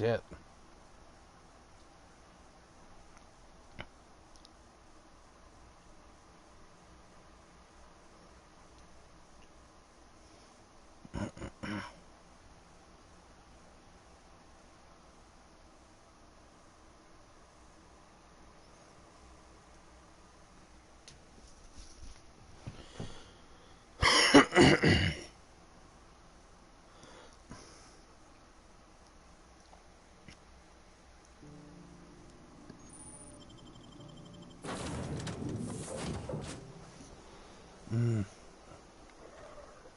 shit.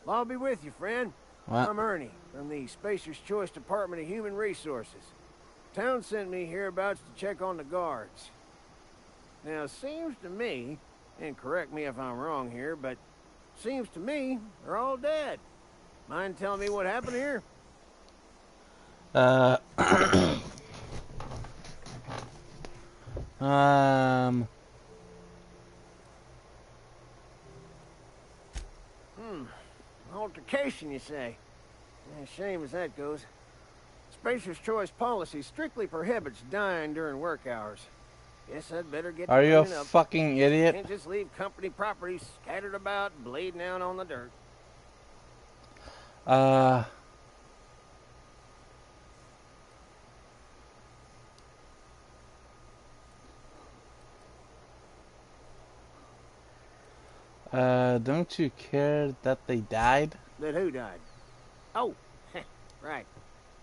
I'll be with you, friend. What? I'm Ernie, from the Spacer's Choice Department of Human Resources. Town sent me hereabouts to check on the guards. Now, seems to me, and correct me if I'm wrong here, but seems to me they're all dead. Mind telling me what happened here? Um, Altercation, you say? Shame as that goes. Spacer's Choice policy strictly prohibits dying during work hours. Guess I'd better get to are you a cleaning up. fucking idiot? Can't just leave company property scattered about, bleeding out on the dirt. Don't you care that they died? That who died? Oh, right.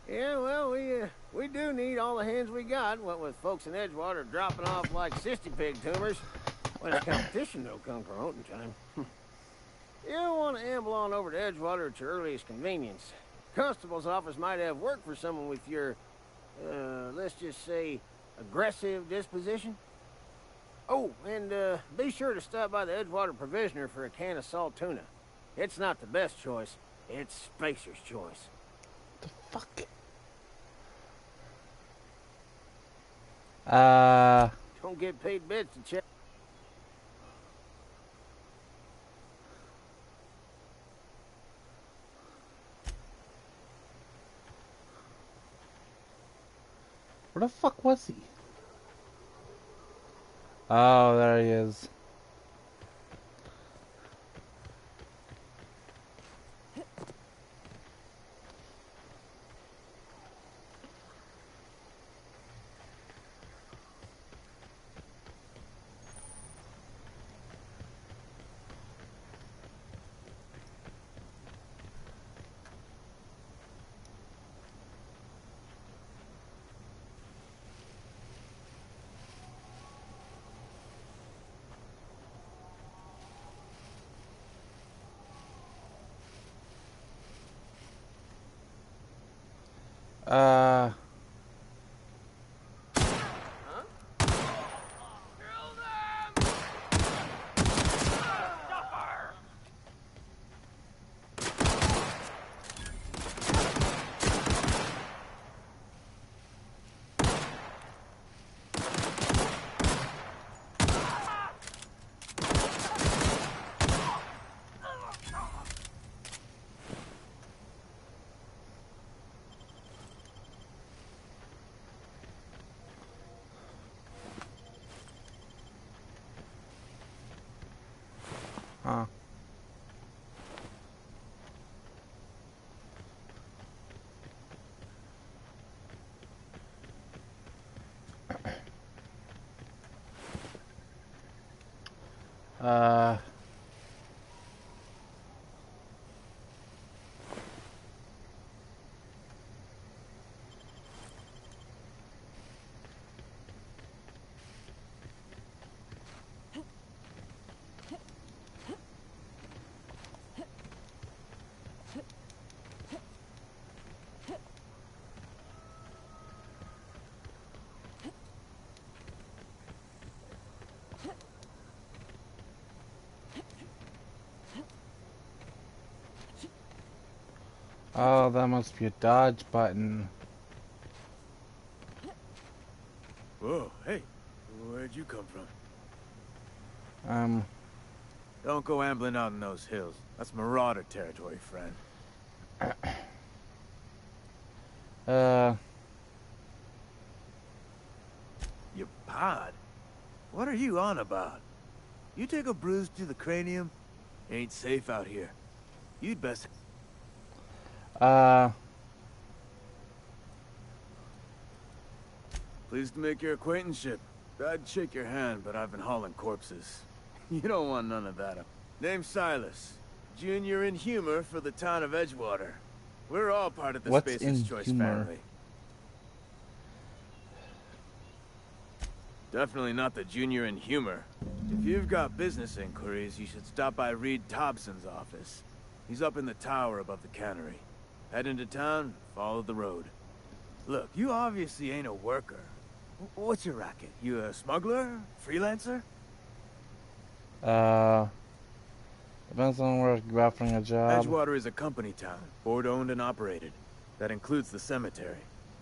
Yeah, well, we do need all the hands we got, what with folks in Edgewater dropping off like sissy pig tumors. When the competition don't come promoting time. You don't want to amble on over to Edgewater at your earliest convenience. Constable's office might have work for someone with your, let's just say, aggressive disposition. Oh, and be sure to stop by the Edgewater Provisioner for a can of salt tuna. It's not the best choice. It's Spacer's Choice. The fuck? Don't get paid bits to check. Where the fuck was he? Oh, there he is. Huh. Oh, that must be a dodge button. Whoa, hey, where'd you come from? Don't go ambling out in those hills. That's marauder territory, friend. pod? What are you on about? You take a bruise to the cranium? Ain't safe out here. You'd best... Pleased to make your acquaintanceship. I'd shake your hand, but I've been hauling corpses. You don't want none of that. Name's Silas. Junior in humor for the town of Edgewater. We're all part of the What's Spacer's in Choice humor? family. Definitely not the junior in humor. If you've got business inquiries, you should stop by Reed Thompson's office. He's up in the tower above the cannery. Head into town, follow the road. Look, you obviously ain't a worker. What's your racket? You a smuggler? Freelancer? Depends on where you're offering a job. Edgewater is a company town, board-owned and operated. That includes the cemetery.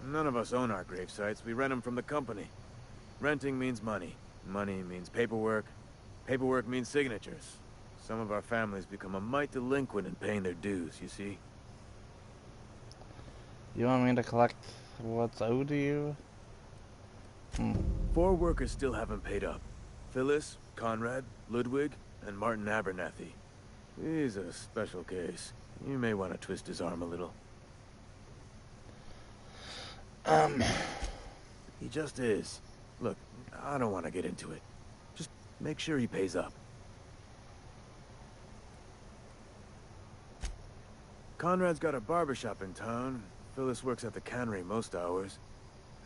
None of us own our grave sites, we rent them from the company. Renting means money. Money means paperwork. Paperwork means signatures. Some of our families become a mite delinquent in paying their dues, you see? You want me to collect what's owed to you? 4 workers still haven't paid up. Phyllis, Conrad, Ludwig, and Martin Abernathy. He's a special case. You may want to twist his arm a little. He just is. Look, I don't want to get into it. Just make sure he pays up. Conrad's got a barbershop in town. Phyllis works at the cannery most hours.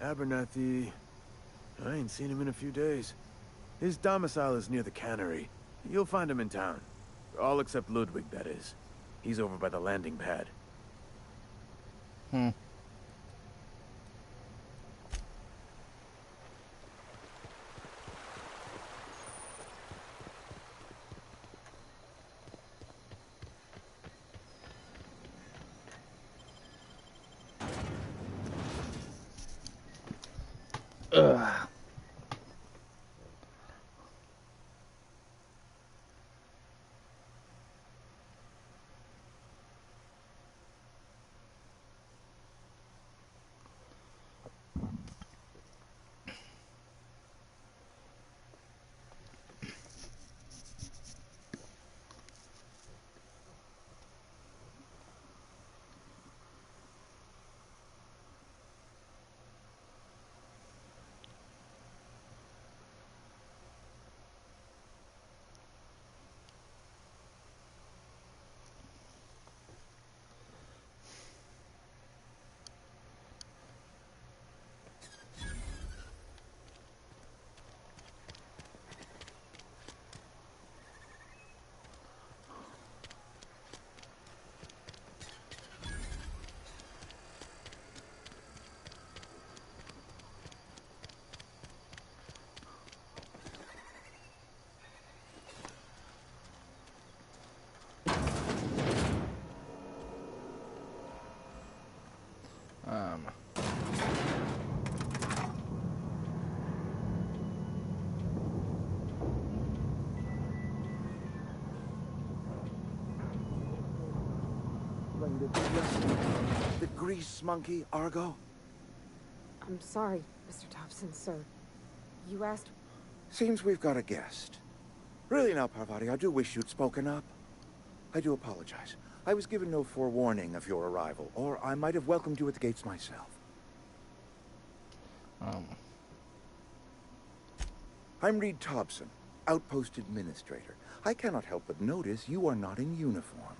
Abernathy... I ain't seen him in a few days. His domicile is near the cannery. You'll find him in town. All except Ludwig, that is. He's over by the landing pad. Ugh. The grease monkey, Argo? I'm sorry, Mr. Thompson, sir. You asked... Seems we've got a guest. Really now, Parvati, I do wish you'd spoken up. I do apologize. I was given no forewarning of your arrival, or I might have welcomed you at the gates myself. I'm Reed Thompson, Outpost Administrator. I cannot help but notice you are not in uniform.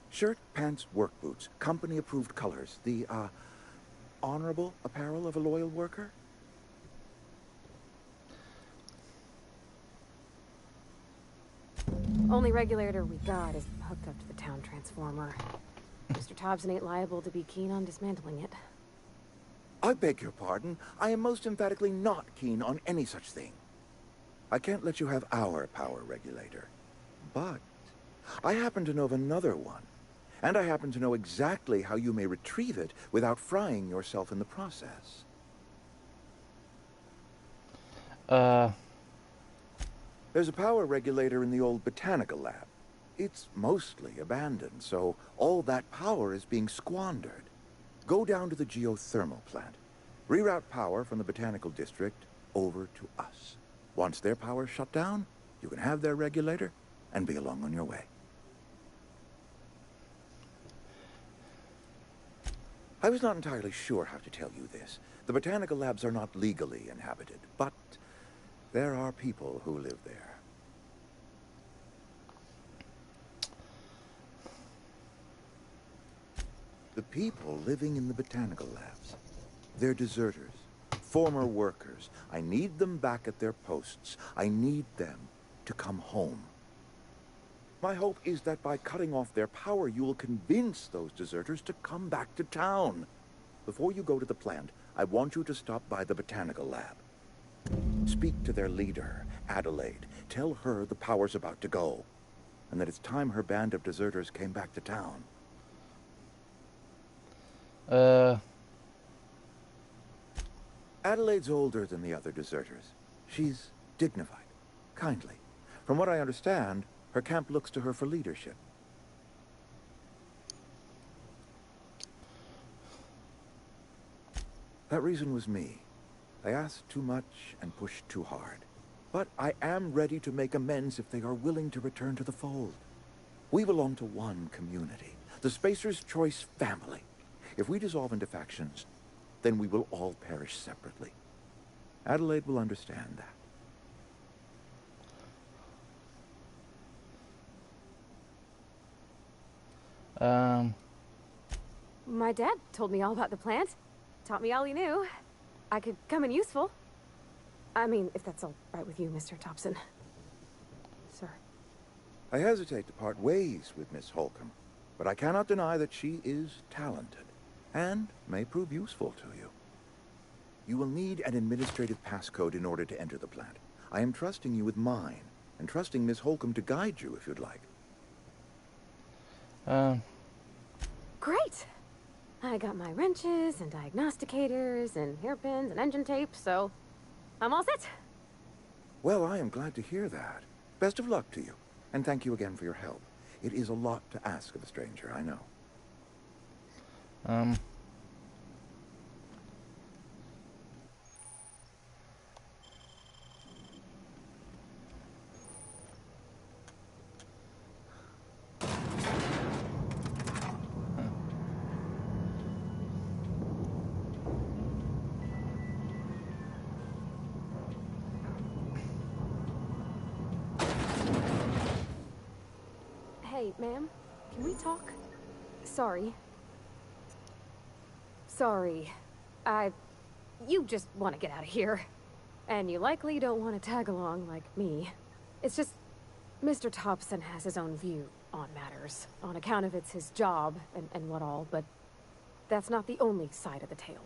Shirt, pants, work boots, company-approved colors. The, honorable apparel of a loyal worker? Only regulator we got is hooked up to the town transformer. Mr. Thompson ain't liable to be keen on dismantling it. I beg your pardon. I am most emphatically not keen on any such thing. I can't let you have our power regulator. But I happen to know of another one. And I happen to know exactly how you may retrieve it without frying yourself in the process. There's a power regulator in the old botanical lab. It's mostly abandoned, so all that power is being squandered. Go down to the geothermal plant. Reroute power from the Botanical District over to us. Once their power's shut down, you can have their regulator and be along on your way. I was not entirely sure how to tell you this. The botanical labs are not legally inhabited, but there are people who live there. The people living in the botanical labs. They're deserters, former workers. I need them back at their posts. I need them to come home. My hope is that by cutting off their power, you will convince those deserters to come back to town. Before you go to the plant, I want you to stop by the botanical lab. Speak to their leader, Adelaide. Tell her the power's about to go, and that it's time her band of deserters came back to town. Adelaide's older than the other deserters. She's dignified, kindly. From what I understand, her camp looks to her for leadership. That reason was me. I asked too much and pushed too hard. But I am ready to make amends if they are willing to return to the fold. We belong to one community, the Spacer's Choice family. If we dissolve into factions, then we will all perish separately. Adelaide will understand that. My dad told me all about the plant. Taught me all he knew. I could come in useful. I mean, if that's all right with you, Mr. Thompson. Sir. I hesitate to part ways with Miss Holcomb, but I cannot deny that she is talented, and may prove useful to you. You will need an administrative passcode in order to enter the plant. I am trusting you with mine, and trusting Miss Holcomb to guide you if you'd like. Great! I got my wrenches and diagnosticators and hairpins and engine tape, so I'm all set. Well, I am glad to hear that. Best of luck to you, and thank you again for your help. It is a lot to ask of a stranger, I know. Hey, ma'am, can we talk? Sorry. Sorry. You just want to get out of here. And you likely don't want to tag along like me. It's just, Mr. Thompson has his own view on matters, on account of it's his job and what all, but that's not the only side of the tale.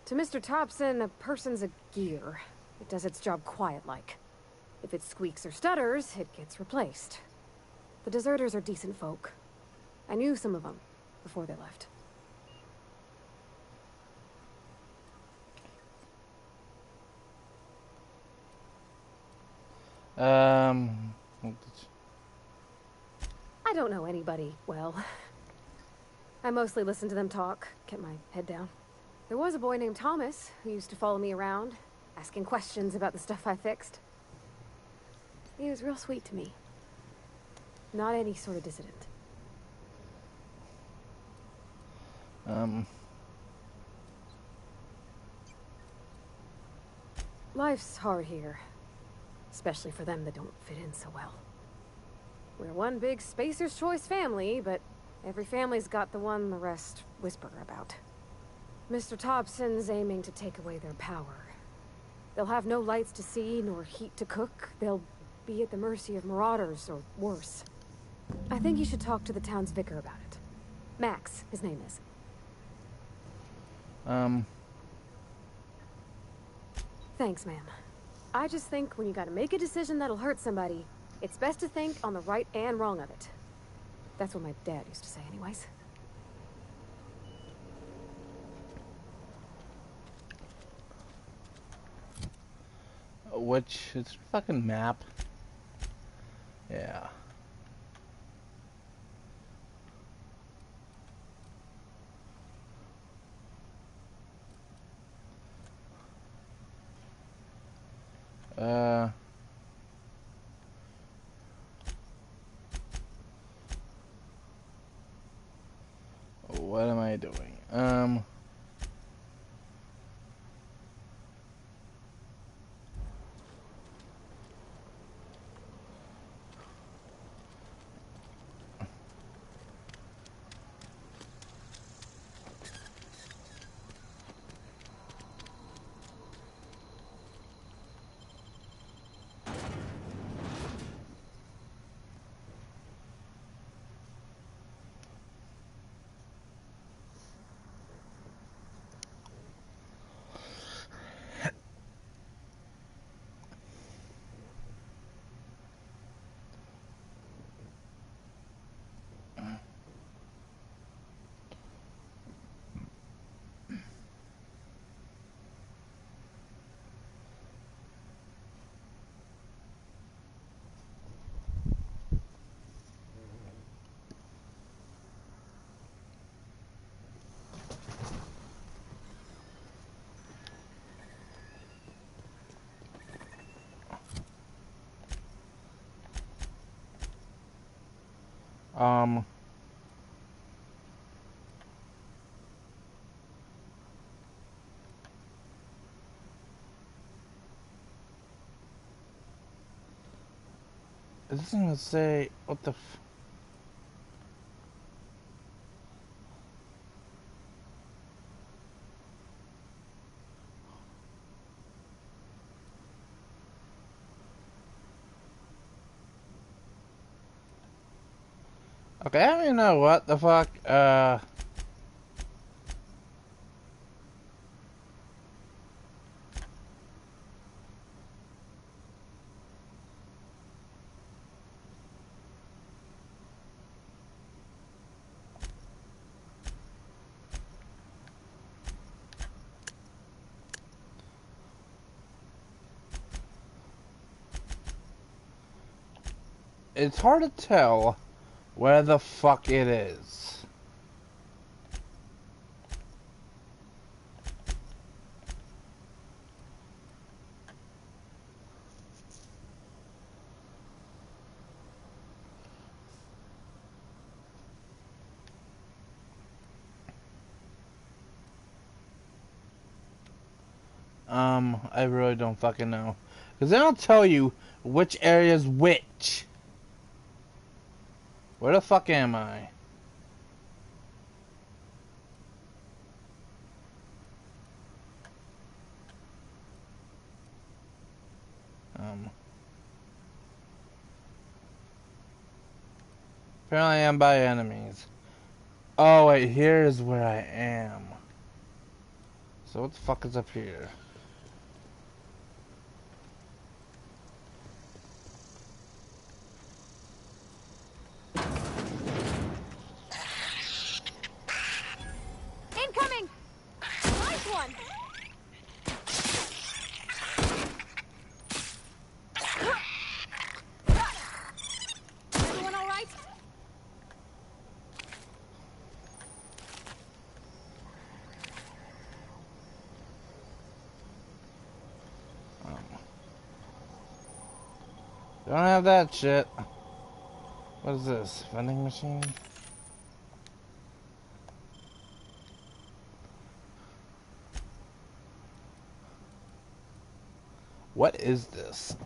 To Mr. Thompson, a person's a gear. It does its job quiet-like. If it squeaks or stutters, it gets replaced. The deserters are decent folk. I knew some of them before they left. I don't know anybody well. I mostly listen to them talk, kept my head down. There was a boy named Thomas who used to follow me around, asking questions about the stuff I fixed. He was real sweet to me. Not any sort of dissident. Life's hard here. Especially for them that don't fit in so well. We're one big Spacer's Choice family, but every family's got the one the rest whisper about. Mr. Thompson's aiming to take away their power. They'll have no lights to see, nor heat to cook. They'll be at the mercy of marauders, or worse. I think you should talk to the town's vicar about it. Max, his name is. Thanks, ma'am. I just think when you gotta make a decision that'll hurt somebody, it's best to think on the right and wrong of it. That's what my dad used to say anyways. which it's a fucking map. Yeah. What am I doing? Um. Is this gonna say what the f? Okay, I don't even know what the fuck. It's hard to tell where the fuck it is. I really don't fucking know. Because they don't tell you which area is which. Where the fuck am I? Apparently I'm by enemies. Oh wait, here's where I am. So what the fuck is up here? Incoming! Nice one! Everyone all right? Don't have that shit. What is this? Vending machine? What is this?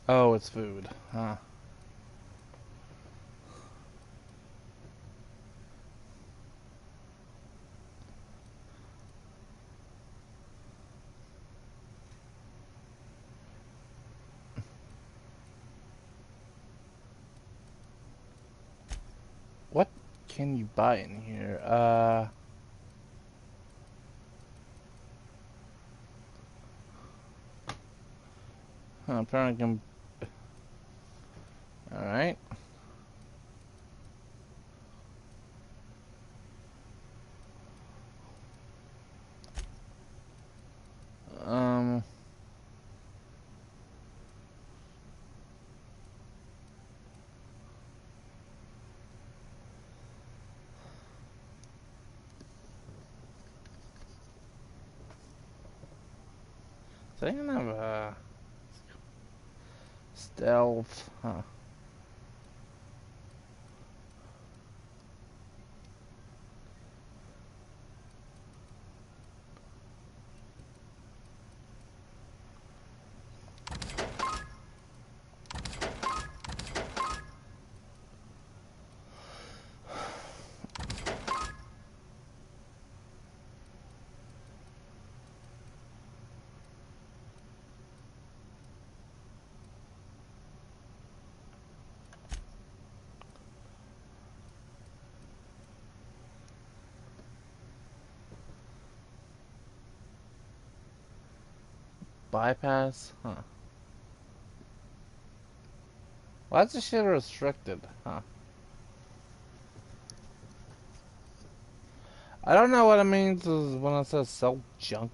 Oh, it's food. Huh. What can you buy in here? Apparently I can... Alright. Thinking of stealth, huh? Bypass, huh? Why is this shit restricted, huh? I don't know what it means is when it says sell junk.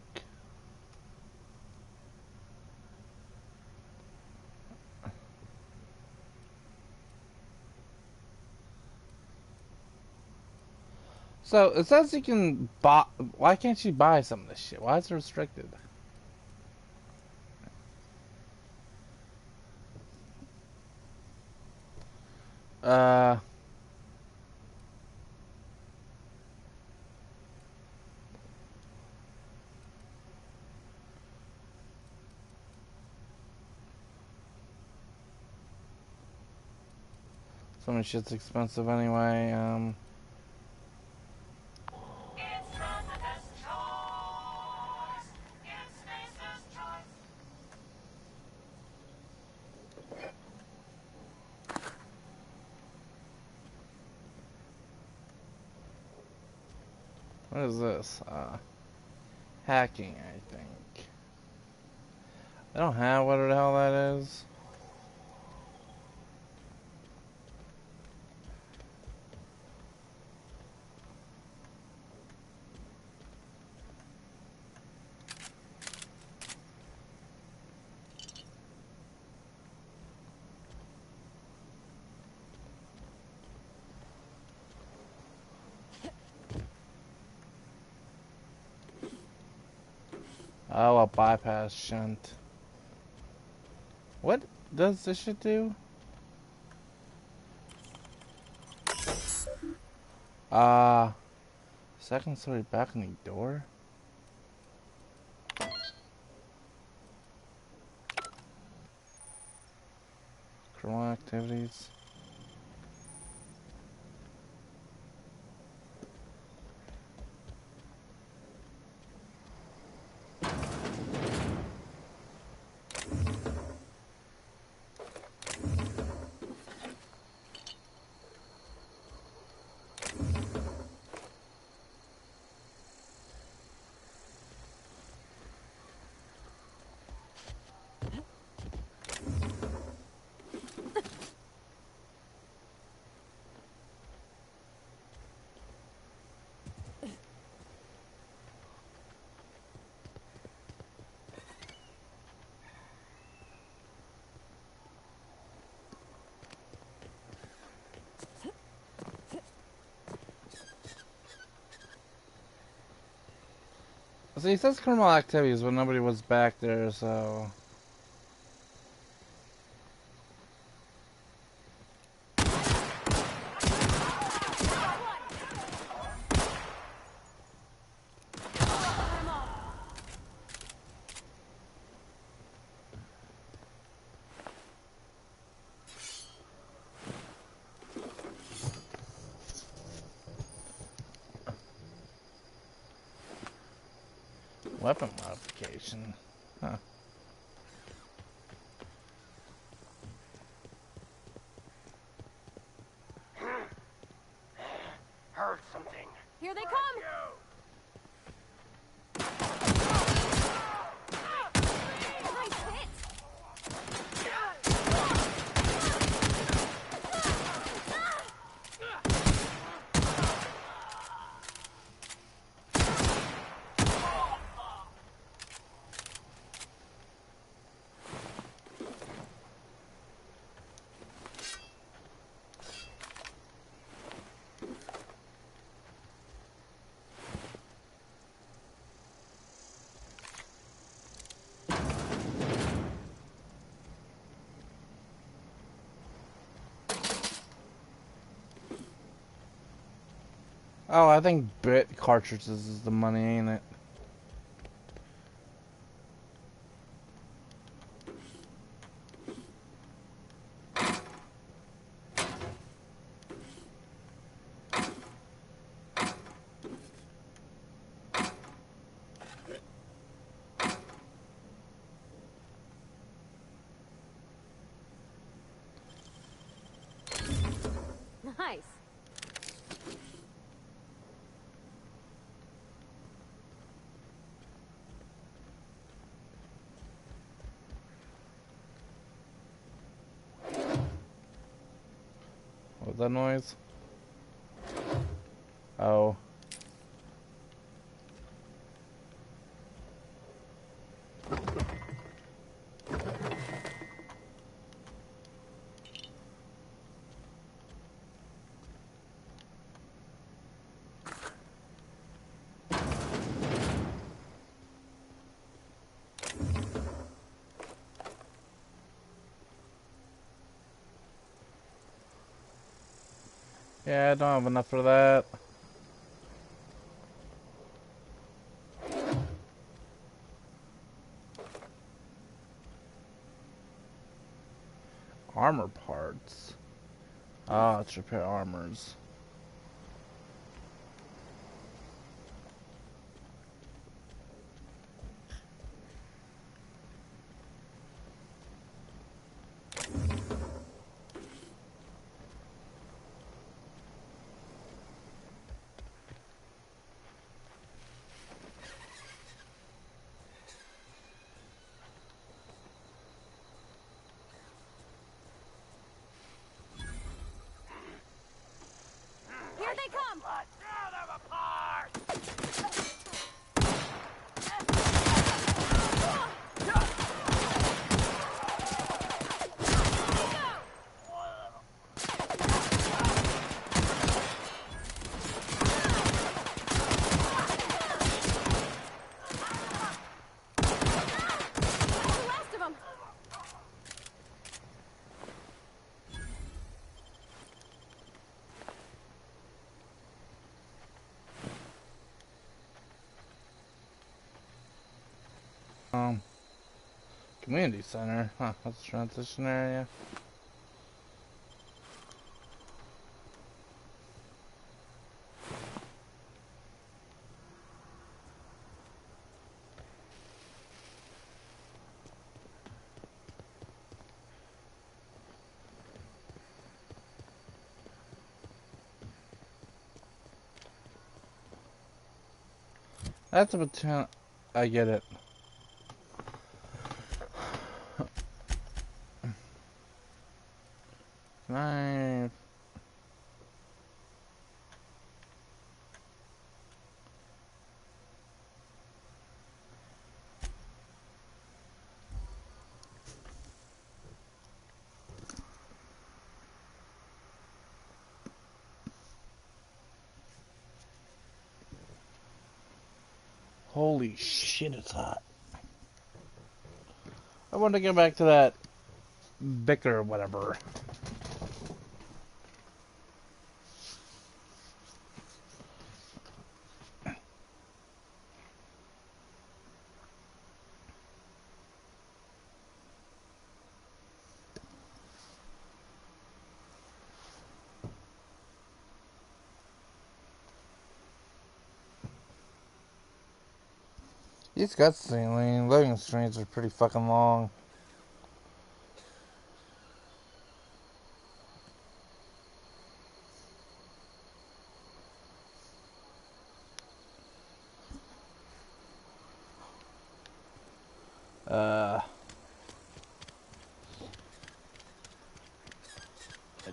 So it says you can buy. Why can't you buy some of this shit? Why is it restricted? Uh. Some of shit's expensive anyway. What is this? Hacking, I think. I don't have what the hell that is. Oh, a bypass shunt. What does this shit do? Second story balcony door? Criminal activities. See, it says criminal activities when nobody was back there, so... Weapon modification. Huh. Heard something. Here they come! Nice hit! Oh, I think bit cartridges is the money, ain't it? Nice. What was that noise? Oh. Yeah, I don't have enough for that. Armor parts. Ah, let's repair armors. Here they come! The rest of them! Community center. Huh, that's a transition area. That's a baton. I get it. Can I... Holy shit, it's hot. I want to get back to that Vicar or whatever. These cutscene loading screens are pretty fucking long. Had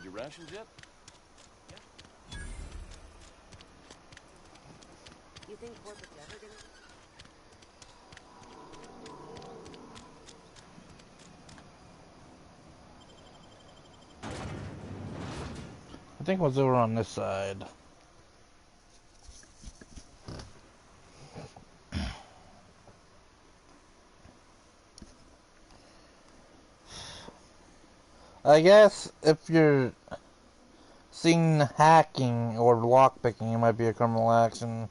your rations yet? You think corporate's ever gonna... I think what's over on this side. I guess if you're Seen hacking or lockpicking, it might be a criminal action.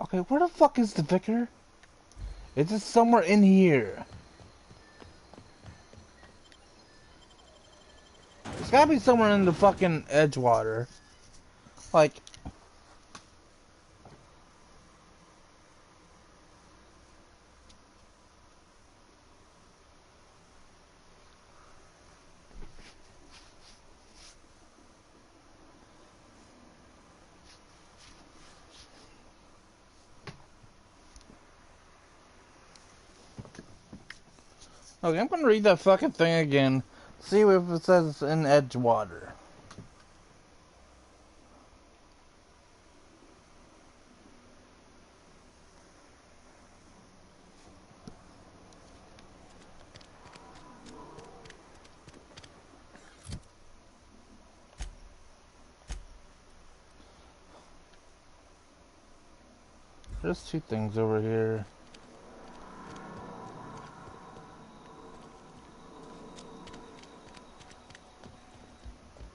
Okay, where the fuck is the vicar? Is it somewhere in here? It's gotta be somewhere in the fucking Edgewater. Like... Okay, I'm gonna read that fucking thing again. See if it says it's in Edgewater. There's two things over here.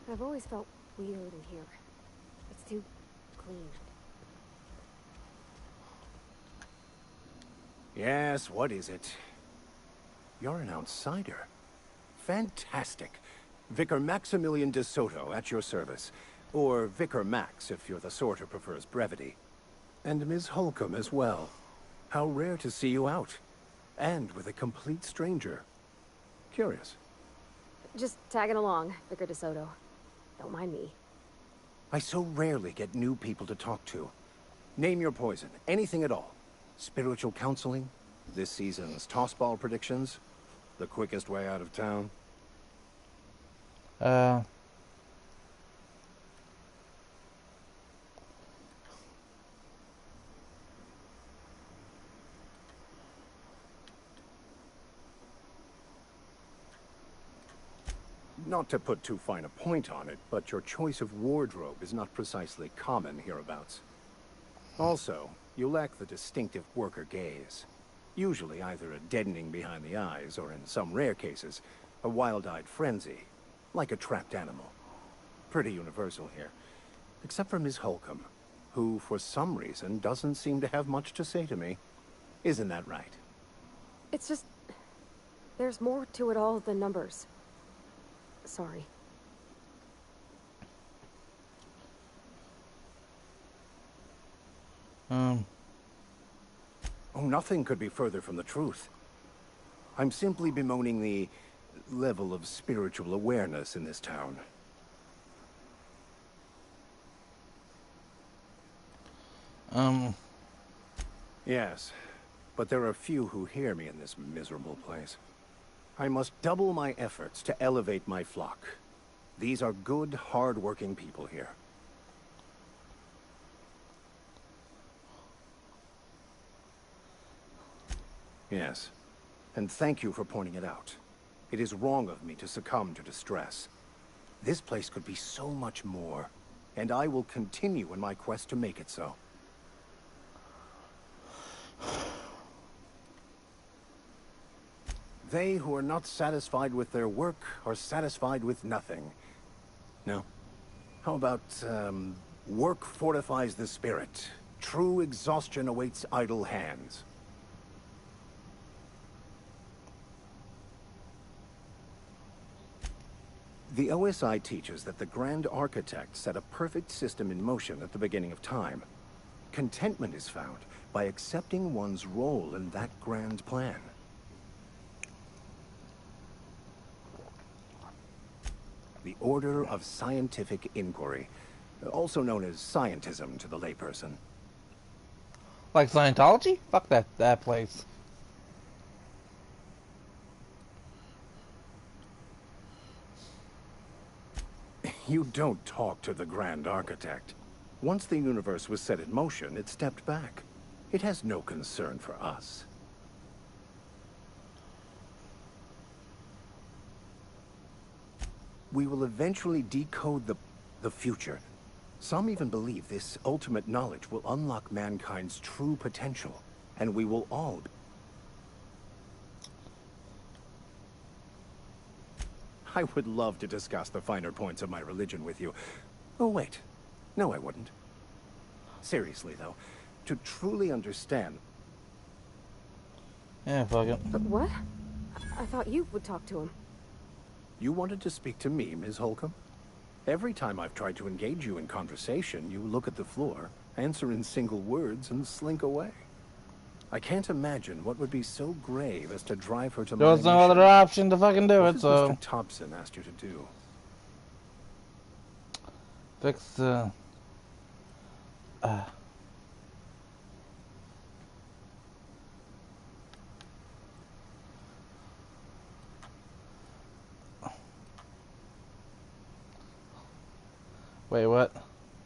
I've always felt weird in here. It's too clean. Yes, what is it? You're an outsider. Fantastic. Vicar Maximilian de Soto at your service. Or Vicar Max, if you're the sort who prefers brevity. And Ms. Holcomb as well. How rare to see you out. And with a complete stranger. Curious. Just tagging along, Vicar de Soto. Don't mind me. I so rarely get new people to talk to. Name your poison, anything at all. Spiritual counseling, this season's tossball predictions, the quickest way out of town. Not to put too fine a point on it, but your choice of wardrobe is not precisely common hereabouts. Also, you lack the distinctive worker gaze. Usually either a deadening behind the eyes, or in some rare cases, a wild-eyed frenzy, like a trapped animal. Pretty universal here. Except for Ms. Holcomb, who, for some reason, doesn't seem to have much to say to me. Isn't that right? It's just... there's more to it all than numbers. Sorry. Oh, nothing could be further from the truth. I'm simply bemoaning the level of spiritual awareness in this town. Yes, but there are few who hear me in this miserable place. I must double my efforts to elevate my flock. These are good, hard-working people here. Yes, and thank you for pointing it out. It is wrong of me to succumb to distress. This place could be so much more, and I will continue in my quest to make it so. They who are not satisfied with their work are satisfied with nothing. No? How about, work fortifies the spirit. True exhaustion awaits idle hands. The OSI teaches that the Grand Architect set a perfect system in motion at the beginning of time. Contentment is found by accepting one's role in that grand plan. The Order of Scientific Inquiry, also known as scientism to the layperson. Like Scientology? Fuck that place. You don't talk to the Grand Architect. Once the universe was set in motion, it stepped back. It has no concern for us. We will eventually decode the future. Some even believe this ultimate knowledge will unlock mankind's true potential, and we will all... I would love to discuss the finer points of my religion with you. Oh, wait. No, I wouldn't. Seriously, though, to truly understand... Yeah, fuck it. But what? I thought you would talk to him. You wanted to speak to me, Ms. Holcomb? Every time I've tried to engage you in conversation, you look at the floor, answer in single words, and slink away. I can't imagine what would be so grave as to drive her to There was my no mission. other option to fucking do What it, has so... Mr. Thompson asked you to do? Fix the... Wait, what?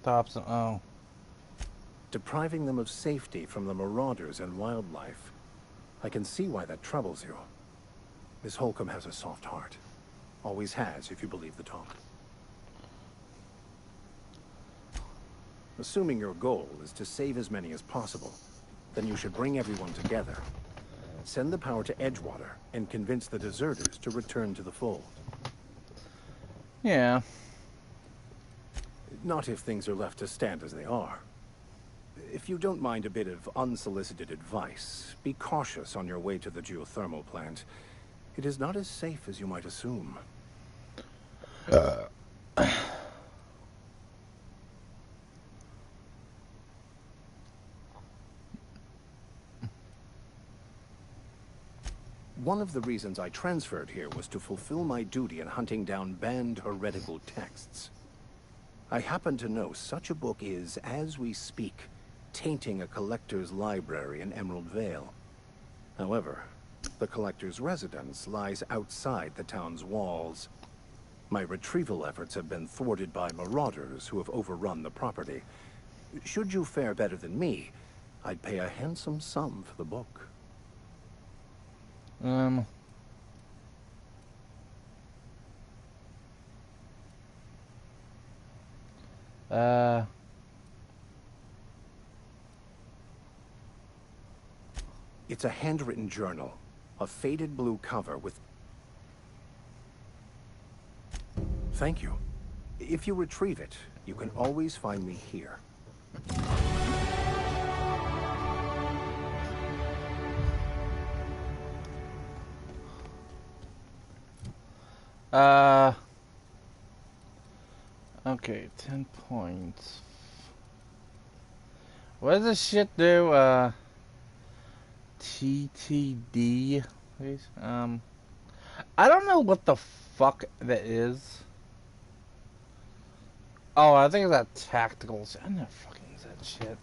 Thompson, oh. Depriving them of safety from the marauders and wildlife. I can see why that troubles you. Miss Holcomb has a soft heart. Always has, if you believe the talk. Assuming your goal is to save as many as possible, then you should bring everyone together. Send the power to Edgewater and convince the deserters to return to the fold. Yeah. Not if things are left to stand as they are. If you don't mind a bit of unsolicited advice, be cautious on your way to the geothermal plant. It is not as safe as you might assume. One of the reasons I transferred here was to fulfill my duty in hunting down banned heretical texts. I happen to know such a book is, as we speak, tainting a collector's library in Emerald Vale. However, the collector's residence lies outside the town's walls. My retrieval efforts have been thwarted by marauders who have overrun the property. Should you fare better than me, I'd pay a handsome sum for the book. It's a handwritten journal, a faded blue cover with... Thank you. If you retrieve it, you can always find me here. Okay, 10 points. What does this shit do? TTD, please. I don't know what the fuck that is. Oh, I think it's that tactical shit. I never fucking use that shit.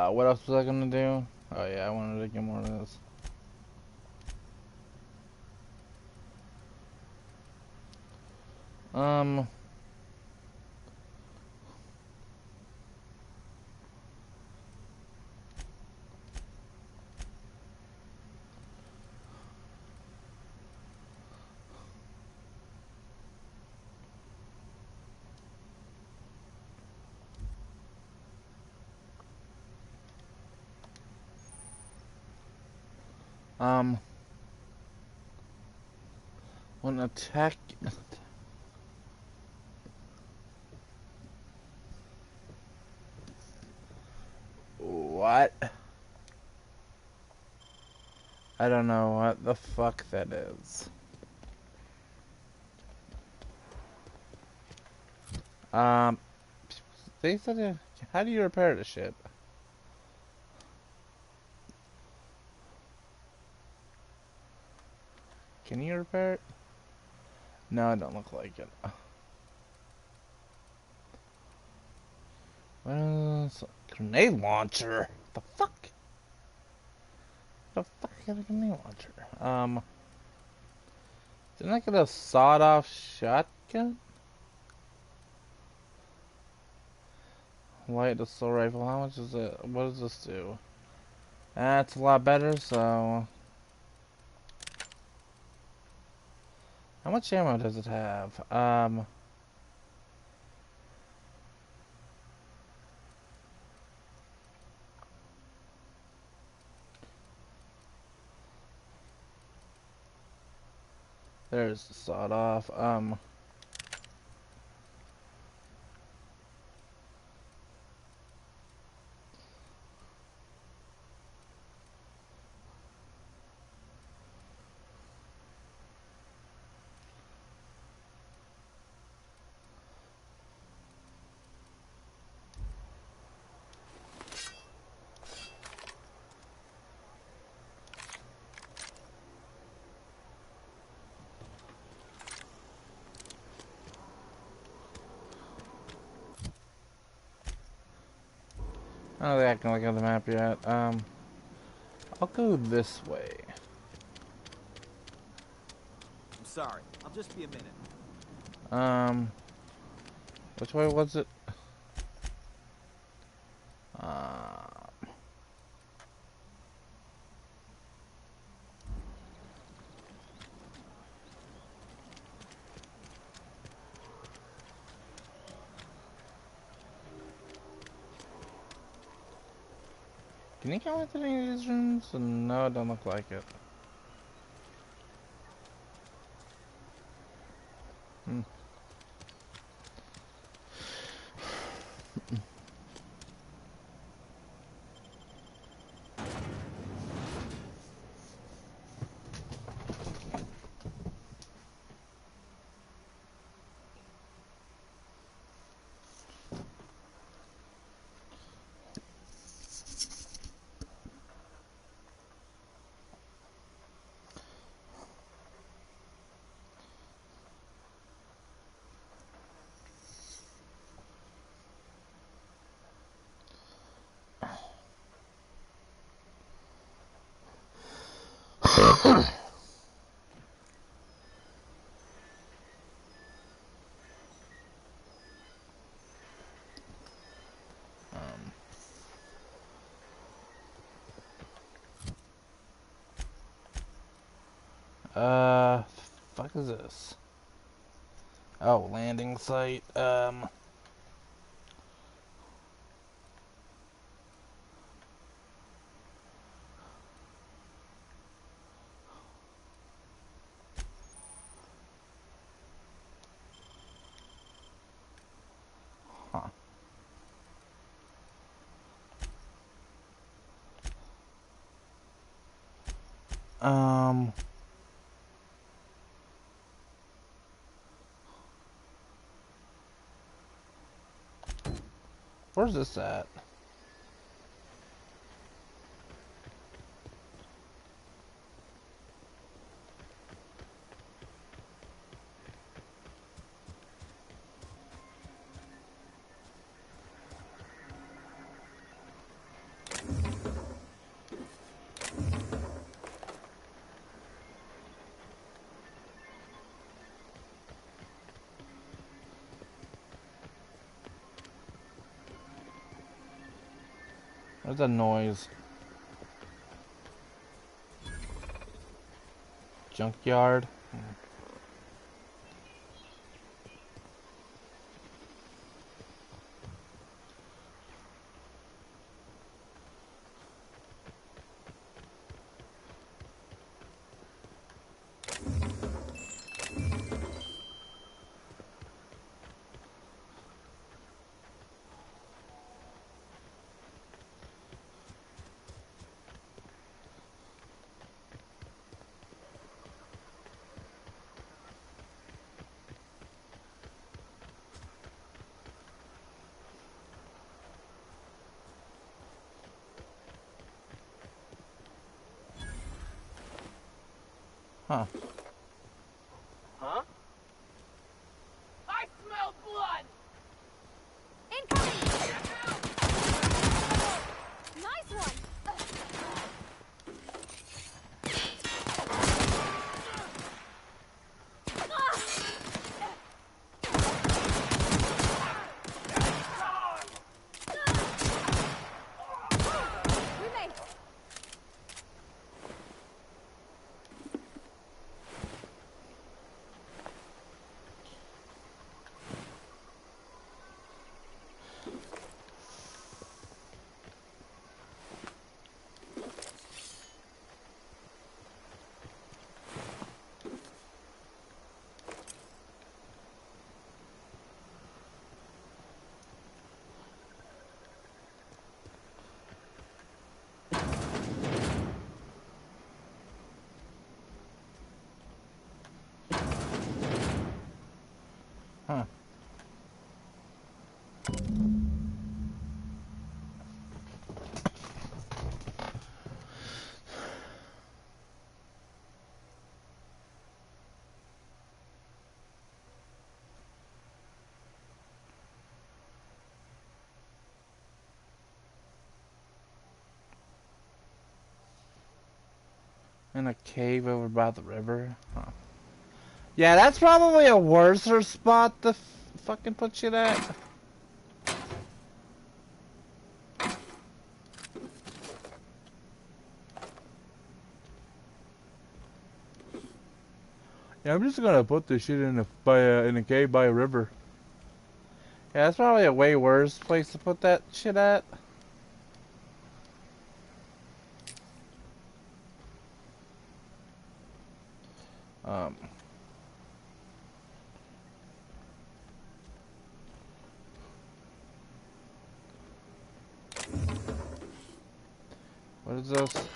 What else was I gonna do? Oh yeah, I wanted to get more of this. When attack... What? I don't know what the fuck that is. They said, how do you repair this shit? Can you repair it? No, it don't look like it. Grenade launcher? The fuck? The fuck is a grenade launcher? Didn't I get a sawed-off shotgun? Light assault rifle. How much is it? What does this do? That's a lot better. So, how much ammo does it have? There's the sawed-off. I don't think I can look at the map yet. I'll go this way. I'm sorry. I'll just be a minute. Which way was it? Can you come into any of these rooms? No, it don't look like it. Fuck is this? Oh, landing site. Huh. Where's this at? What's that noise? Junkyard? Huh. Huh? I smell blood! Incoming! Huh. In a cave over by the river? Huh. Yeah, that's probably a worser spot to fucking put shit at. Yeah, I'm just gonna put this shit in a cave by a river. Yeah, that's probably a way worse place to put that shit at. What is this?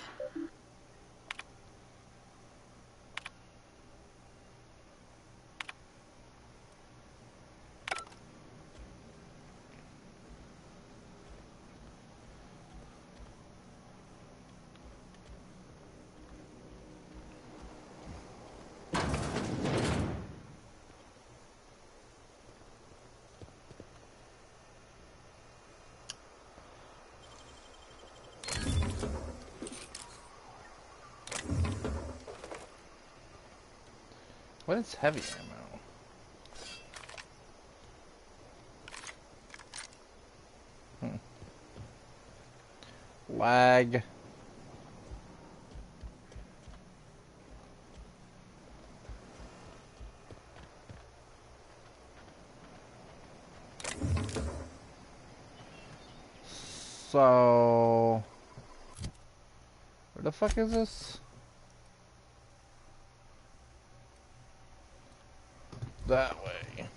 What is heavy ammo? Lag. So, where the fuck is this? That way.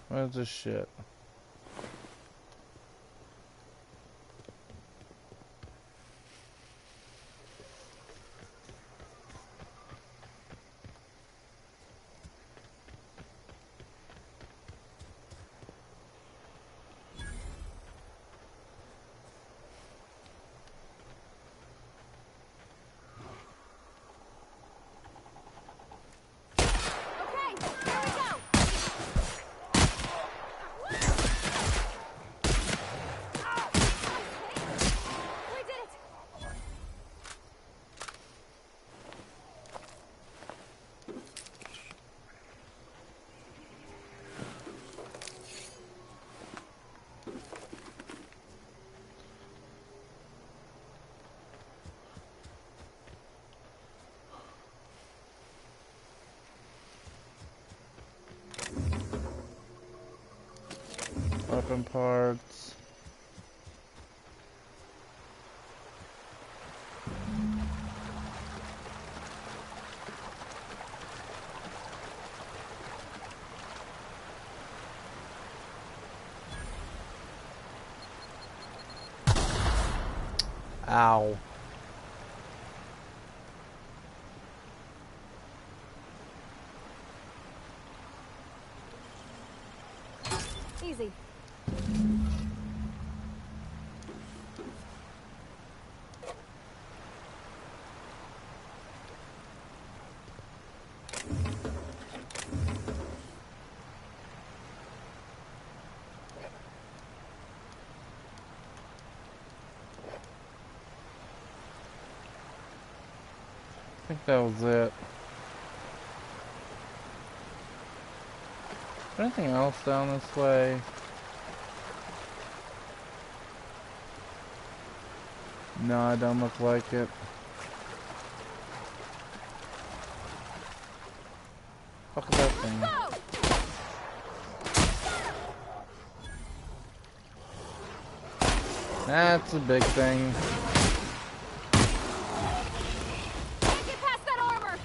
What is this shit? Weapon parts. Ow. Easy. I think that was it. Anything else down this way? No, it don't look like it. Fuck is that thing? That's a big thing. Can't get past that armor!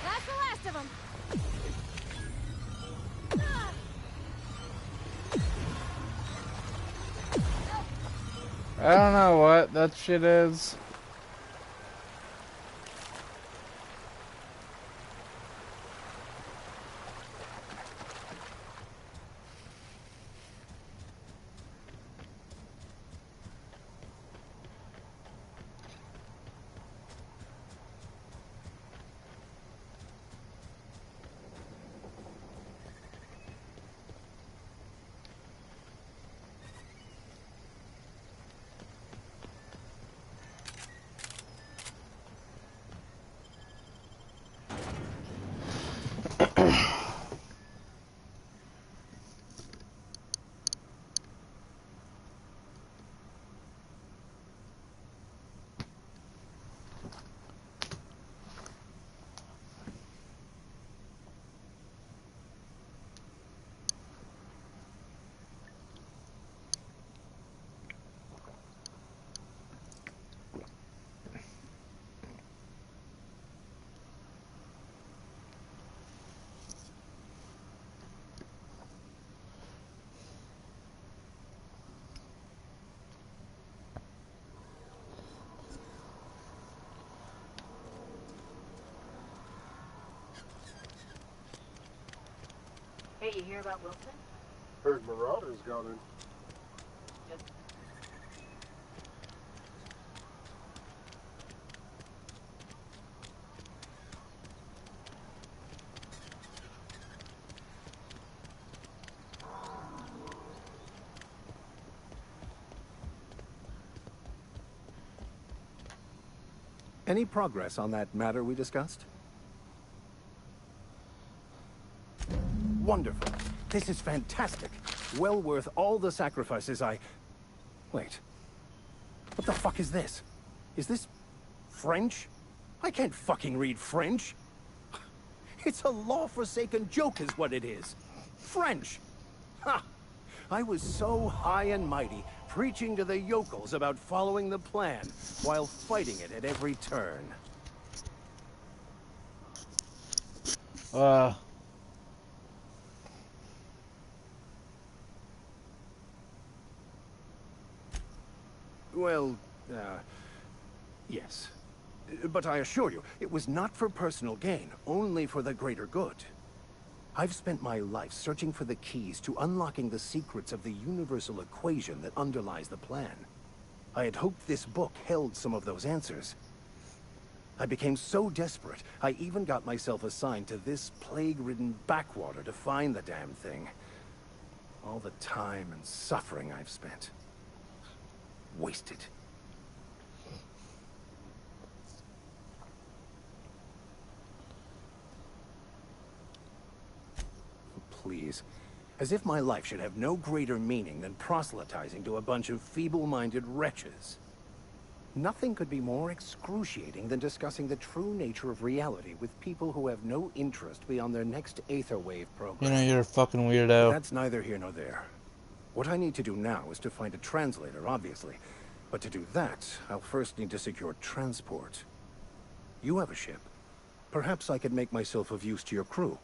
That's the last of them. I don't know what that shit is. Hey, you hear about Wilson? Heard Marauders got in. Any progress on that matter we discussed? Wonderful. This is fantastic. Well worth all the sacrifices I... Wait. What the fuck is this? Is this... French? I can't fucking read French. It's a law-forsaken joke is what it is. French! Ha! I was so high and mighty, preaching to the yokels about following the plan, while fighting it at every turn. Well, yes. But I assure you, it was not for personal gain, only for the greater good. I've spent my life searching for the keys to unlocking the secrets of the universal equation that underlies the plan. I had hoped this book held some of those answers. I became so desperate, I even got myself assigned to this plague-ridden backwater to find the damn thing. All the time and suffering I've spent. Wasted. Please. As if my life should have no greater meaning than proselytizing to a bunch of feeble-minded wretches. Nothing could be more excruciating than discussing the true nature of reality with people who have no interest beyond their next Aetherwave program. You know, you're a fucking weirdo. But that's neither here nor there. What I need to do now is to find a translator, obviously. But to do that, I'll first need to secure transport. You have a ship. Perhaps I could make myself of use to your crew.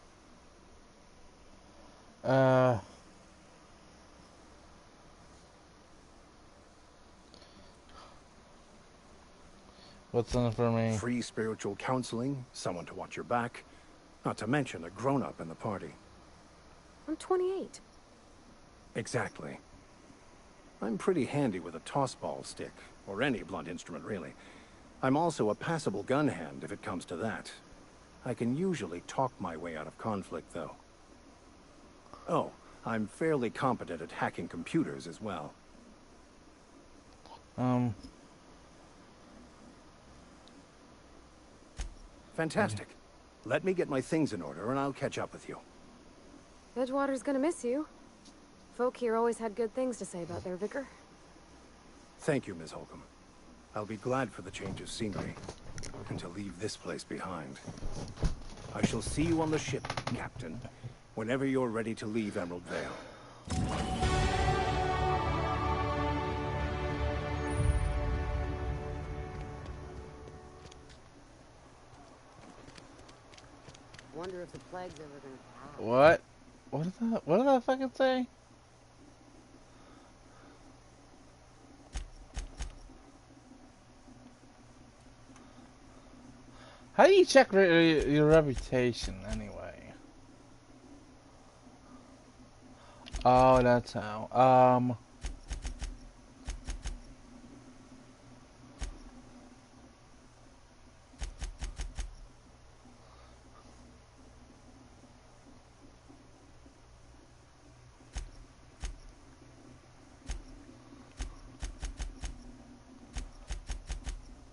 What's in it for me? Free spiritual counseling, someone to watch your back, not to mention a grown-up in the party. I'm 28. Exactly. I'm pretty handy with a toss-ball stick, or any blunt instrument, really. I'm also a passable gun hand, if it comes to that. I can usually talk my way out of conflict, though. Oh, I'm fairly competent at hacking computers as well. Fantastic. Let me get my things in order and I'll catch up with you. Edgewater's gonna miss you. Folk here always had good things to say about their vicar. Thank you, Miss Holcomb. I'll be glad for the change of scenery, and to leave this place behind. I shall see you on the ship, Captain, whenever you're ready to leave Emerald Vale. Wonder if the plague's ever gonna pass. What? What did that fucking say? How do you check your reputation anyway? Oh, that's how.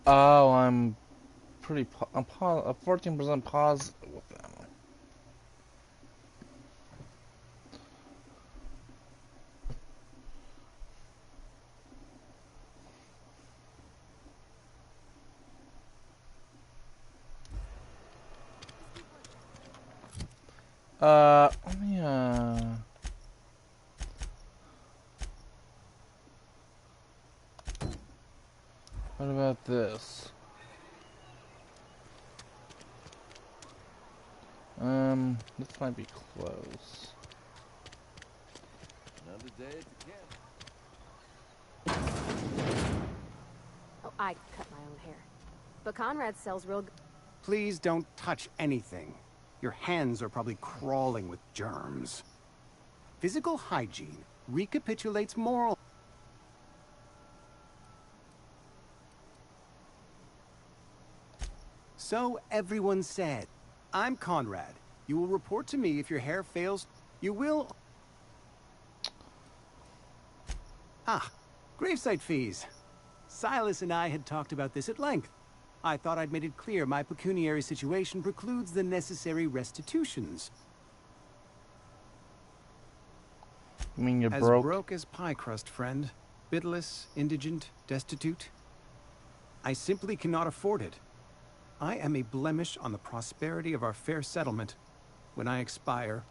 Oh, I'm 14% positive with them. Let me, what about this? This might be close. Another day at the camp. Oh, I cut my own hair. But Conrad sells real good. Please don't touch anything. Your hands are probably crawling with germs. Physical hygiene recapitulates moral. So everyone said. I'm Conrad. You will report to me if your hair fails. You will... Ah, gravesite fees. Silas and I had talked about this at length. I thought I'd made it clear my pecuniary situation precludes the necessary restitutions. You mean you're broke? As broke as pie crust, friend. Bitless, indigent, destitute. I simply cannot afford it. I am a blemish on the prosperity of our fair settlement. When I expire,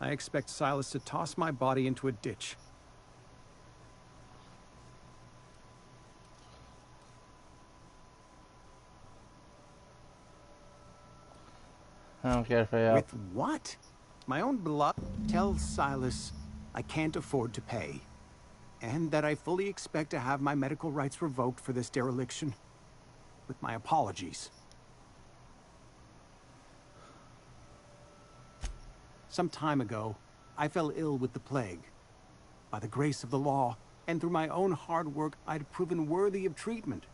I expect Silas to toss my body into a ditch. I don't care for you. With what? My own blood? Tell Silas I can't afford to pay. And that I fully expect to have my medical rights revoked for this dereliction. With my apologies. Some time ago, I fell ill with the plague. By the grace of the law, and through my own hard work, I'd proven worthy of treatment.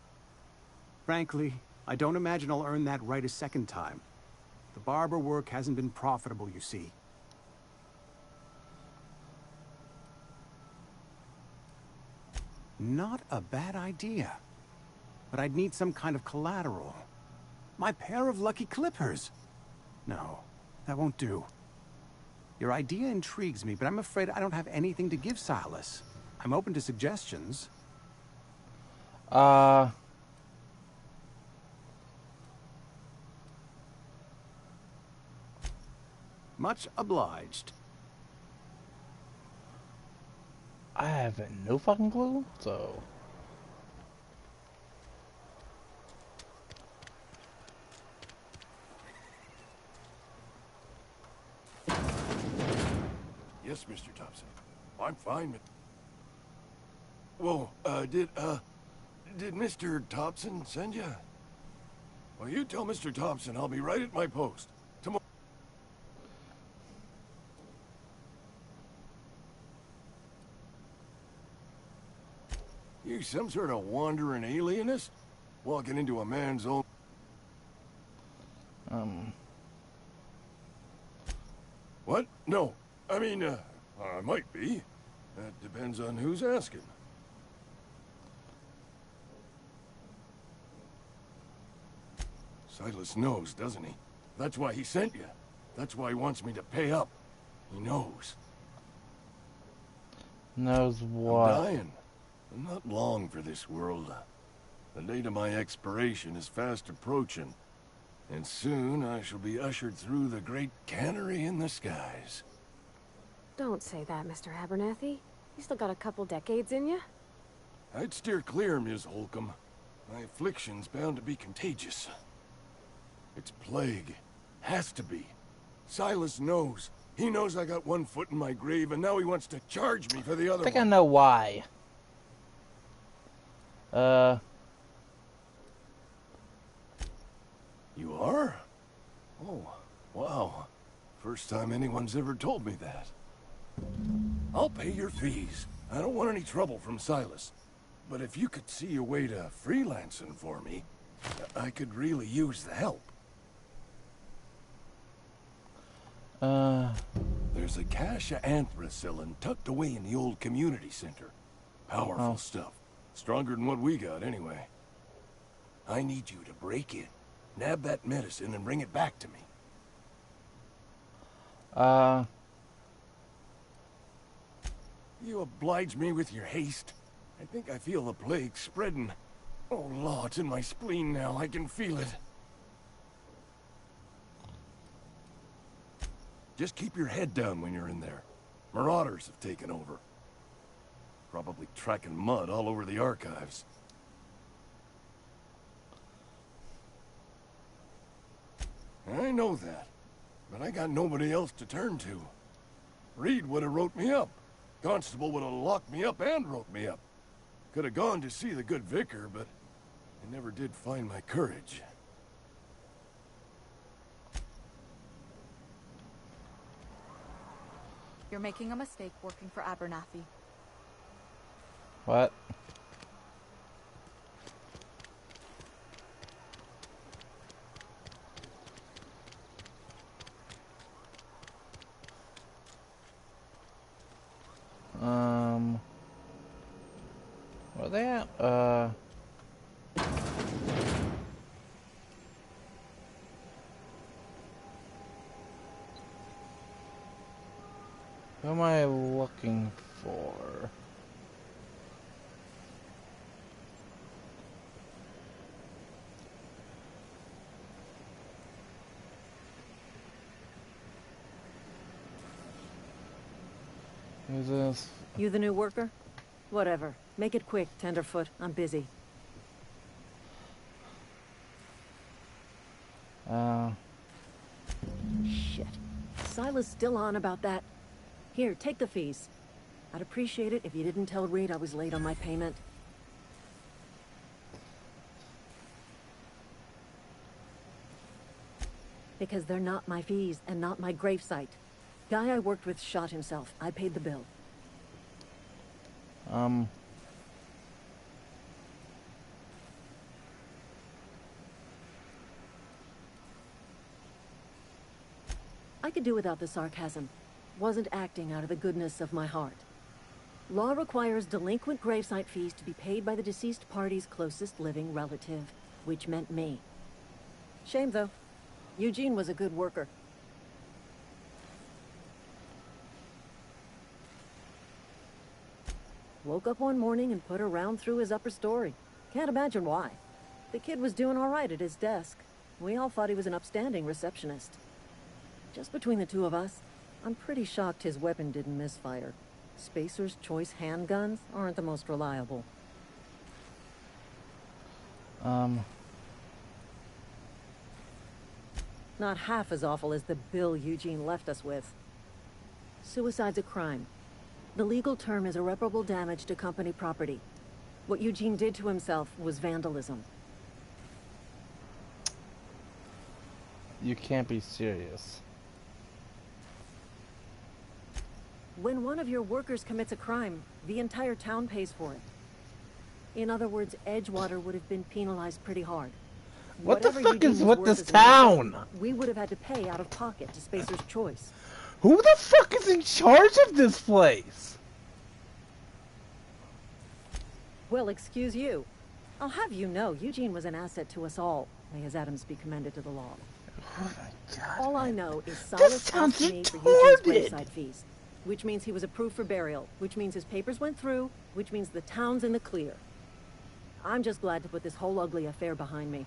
Frankly, I don't imagine I'll earn that right a second time. The barber work hasn't been profitable, you see. Not a bad idea. But I'd need some kind of collateral. My pair of lucky clippers. No, that won't do. Your idea intrigues me, but I'm afraid I don't have anything to give Silas. I'm open to suggestions. Much obliged. I have no fucking clue, so... Yes, Mr. Thompson. I'm fine. Whoa, did Mr. Thompson send you? Well, you tell Mr. Thompson I'll be right at my post. Tomorrow. You some sort of wandering alienist? Walking into a man's own... What? No. I mean, I might be. That depends on who's asking. Silas knows, doesn't he? That's why he sent you. That's why he wants me to pay up. He knows. Knows what? I'm dying. I'm not long for this world. The date of my expiration is fast approaching. And soon I shall be ushered through the great cannery in the skies. Don't say that, Mr. Abernathy. You still got a couple decades in you. I'd steer clear, Ms. Holcomb. My affliction's bound to be contagious. It's plague. Has to be. Silas knows. He knows I got one foot in my grave, and now he wants to charge me for the other I think one. I know why. You are? Oh, wow. First time anyone's ever told me that. I'll pay your fees. I don't want any trouble from Silas. But if you could see a way to freelancing for me, I could really use the help. There's a cache of anthracillin tucked away in the old community center. Powerful stuff. Stronger than what we got, anyway. I need you to break in, nab that medicine, and bring it back to me. You oblige me with your haste. I think I feel the plague spreading. Oh, Law, it's in my spleen now. I can feel it. Just keep your head down when you're in there. Marauders have taken over. Probably tracking mud all over the archives. I know that, but I got nobody else to turn to. Reed would have wrote me up. Constable would have locked me up and wrote me up. Could have gone to see the good vicar, but I never did find my courage. You're making a mistake working for Abernathy. What? Where are they at? Who am I looking for? Who's this? You the new worker? Whatever. Make it quick, Tenderfoot. I'm busy. Shit. Silas still on about that. Here, take the fees. I'd appreciate it if you didn't tell Reed I was late on my payment. Because they're not my fees and not my gravesite. Guy I worked with shot himself. I paid the bill. I could do without the sarcasm. Wasn't acting out of the goodness of my heart. Law requires delinquent gravesite fees to be paid by the deceased party's closest living relative, which meant me. Shame, though. Eugene was a good worker. Woke up one morning and put a round through his upper story. Can't imagine why. The kid was doing all right at his desk. We all thought he was an upstanding receptionist. Just between the two of us, I'm pretty shocked his weapon didn't misfire. Spacer's Choice handguns aren't the most reliable. Not half as awful as the bill Eugene left us with. Suicide's a crime. The legal term is irreparable damage to company property. What Eugene did to himself was vandalism. You can't be serious. When one of your workers commits a crime, the entire town pays for it. In other words, Edgewater would have been penalized pretty hard. What the fuck Eugene is was with worth this as a town? result, we would have had to pay out of pocket to Spacer's Choice. Who the fuck is in charge of this place? Well, excuse you. I'll have you know, Eugene was an asset to us all. May his Adams be commended to the law. Oh my God. All I know is Silas asked me for Eugene's graveside fees, which means he was approved for burial, which means his papers went through, which means the town's in the clear. I'm just glad to put this whole ugly affair behind me.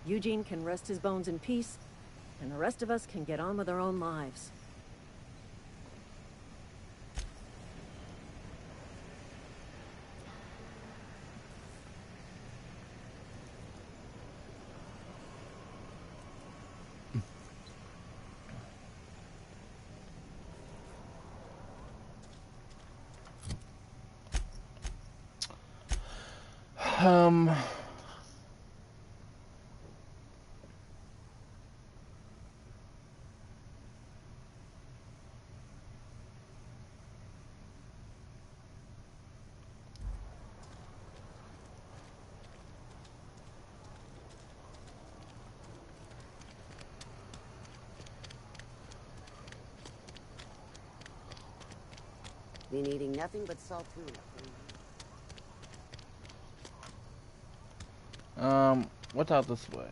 Eugene can rest his bones in peace, and the rest of us can get on with our own lives. Been eating nothing but salt tuna. What's out this way?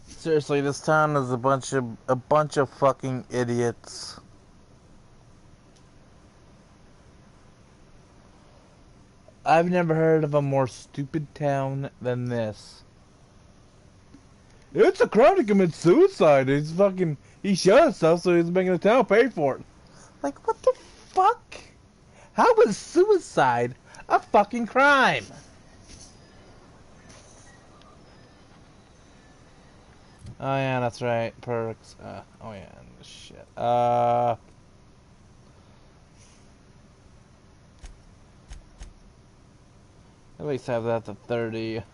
Seriously, this town is a bunch of fucking idiots. I've never heard of a more stupid town than this. It's a crime to commit suicide. He shot himself, so he's making the town pay for it. Like, what the fuck? How is suicide a fucking crime? Oh yeah, that's right. Perks. Oh yeah, shit. At least have that to 30.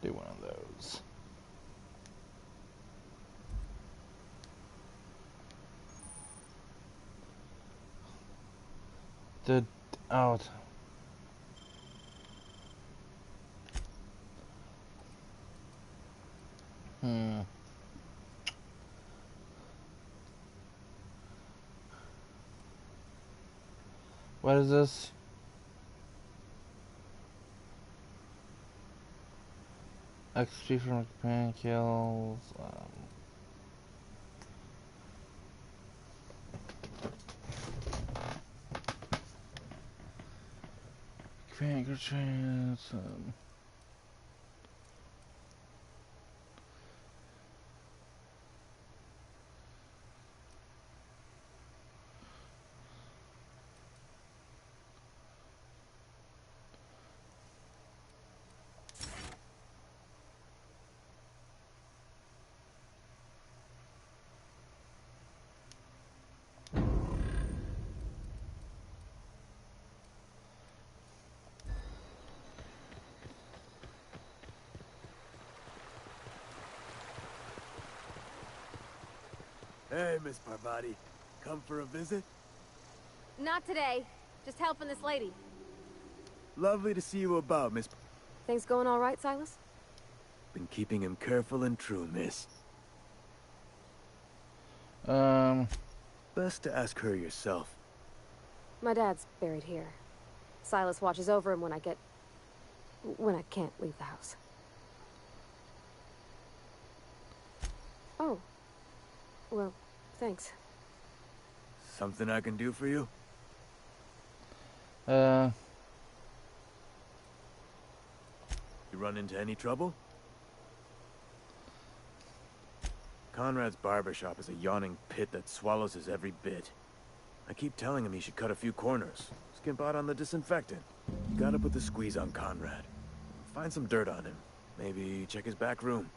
Do one of those. What is this? XP from companion kills. Companion chance. Hey, Miss Parvati. Come for a visit? Not today. Just helping this lady. Lovely to see you about, Miss... Things going all right, Silas? Been keeping him careful and true, miss. Best to ask her yourself. My dad's buried here. Silas watches over him when I can't leave the house. Oh. Well, thanks. Something I can do for you? You run into any trouble? Conrad's barbershop is a yawning pit that swallows his every bit. I keep telling him he should cut a few corners. Skimp out on the disinfectant. You gotta put the squeeze on Conrad. Find some dirt on him. Maybe check his back room.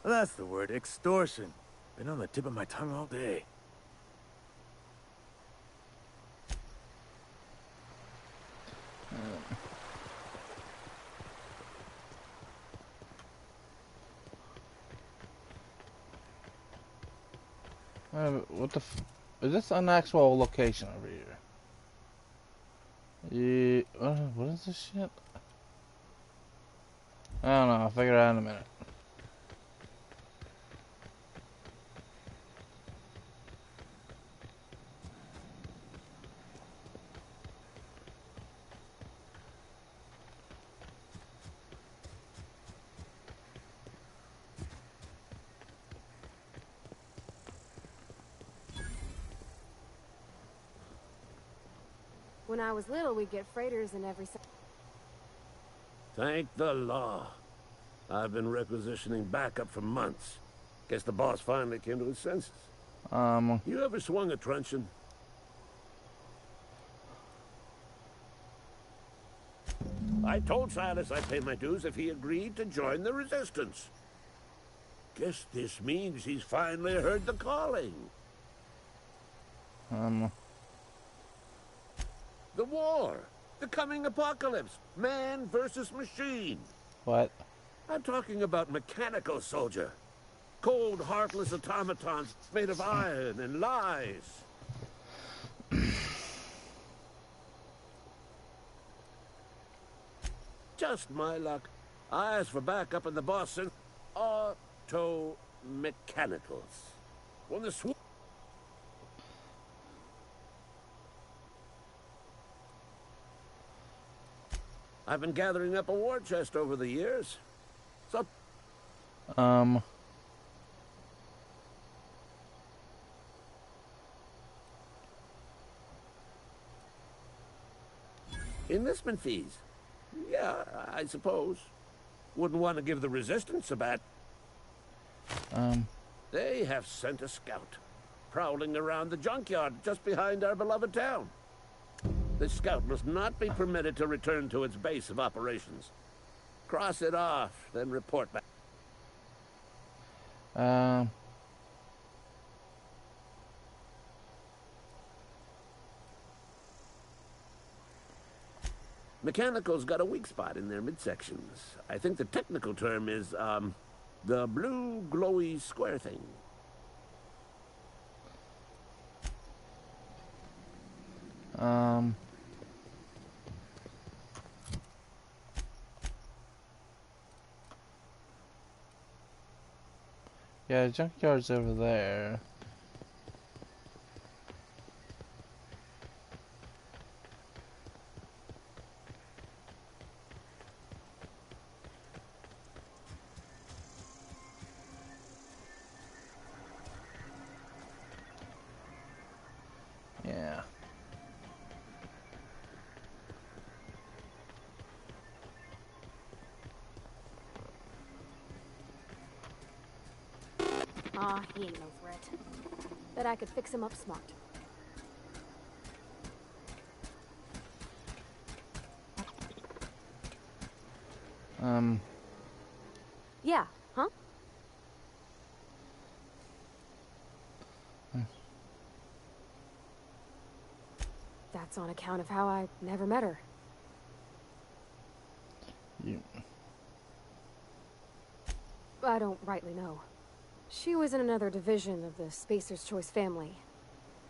That's the word, extortion. Been on the tip of my tongue all day. What the f... Is this an actual location over here? Yeah, what is this shit? I don't know, I'll figure it out in a minute. When I was little, we'd get freighters in every... Thank the law. I've been requisitioning backup for months. Guess the boss finally came to his senses. You ever swung a truncheon? I told Silas I'd pay my dues if he agreed to join the resistance. Guess this means he's finally heard the calling. The war. The coming apocalypse. Man versus machine. What? I'm talking about mechanical soldier. Cold, heartless automatons made of iron and lies. Just my luck. I asked for backup and the boss sent auto mechanicals. When the swoop... I've been gathering up a war chest over the years. So... Enlistment fees. Yeah, I suppose. Wouldn't want to give the resistance a bat. They have sent a scout, prowling around the junkyard just behind our beloved town. The scout must not be permitted to return to its base of operations. Cross it off, then report back. Mechanical's got a weak spot in their midsections. I think the technical term is, the blue glowy square thing. Yeah, junkyard's over there. Yeah. He ain't no threat. Bet I could fix him up smart. Yeah, huh? That's on account of how I never met her. I don't rightly know. She was in another division of the Spacer's Choice family.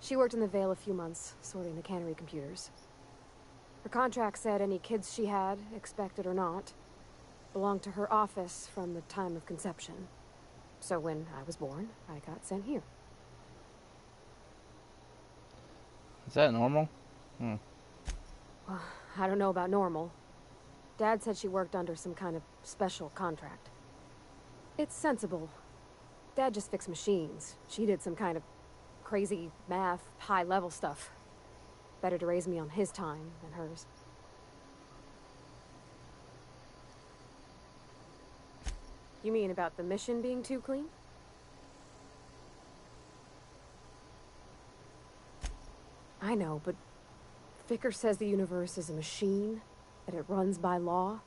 She worked in the Vale a few months, sorting the cannery computers. Her contract said any kids she had, expected or not, belonged to her office from the time of conception. So when I was born, I got sent here. Is that normal? Well, I don't know about normal. Dad said she worked under some kind of special contract. It's sensible. Dad just fixed machines. She did some kind of crazy math, high-level stuff. Better to raise me on his time than hers. You mean about the mission being too clean? I know, but Vickers says the universe is a machine, that it runs by law.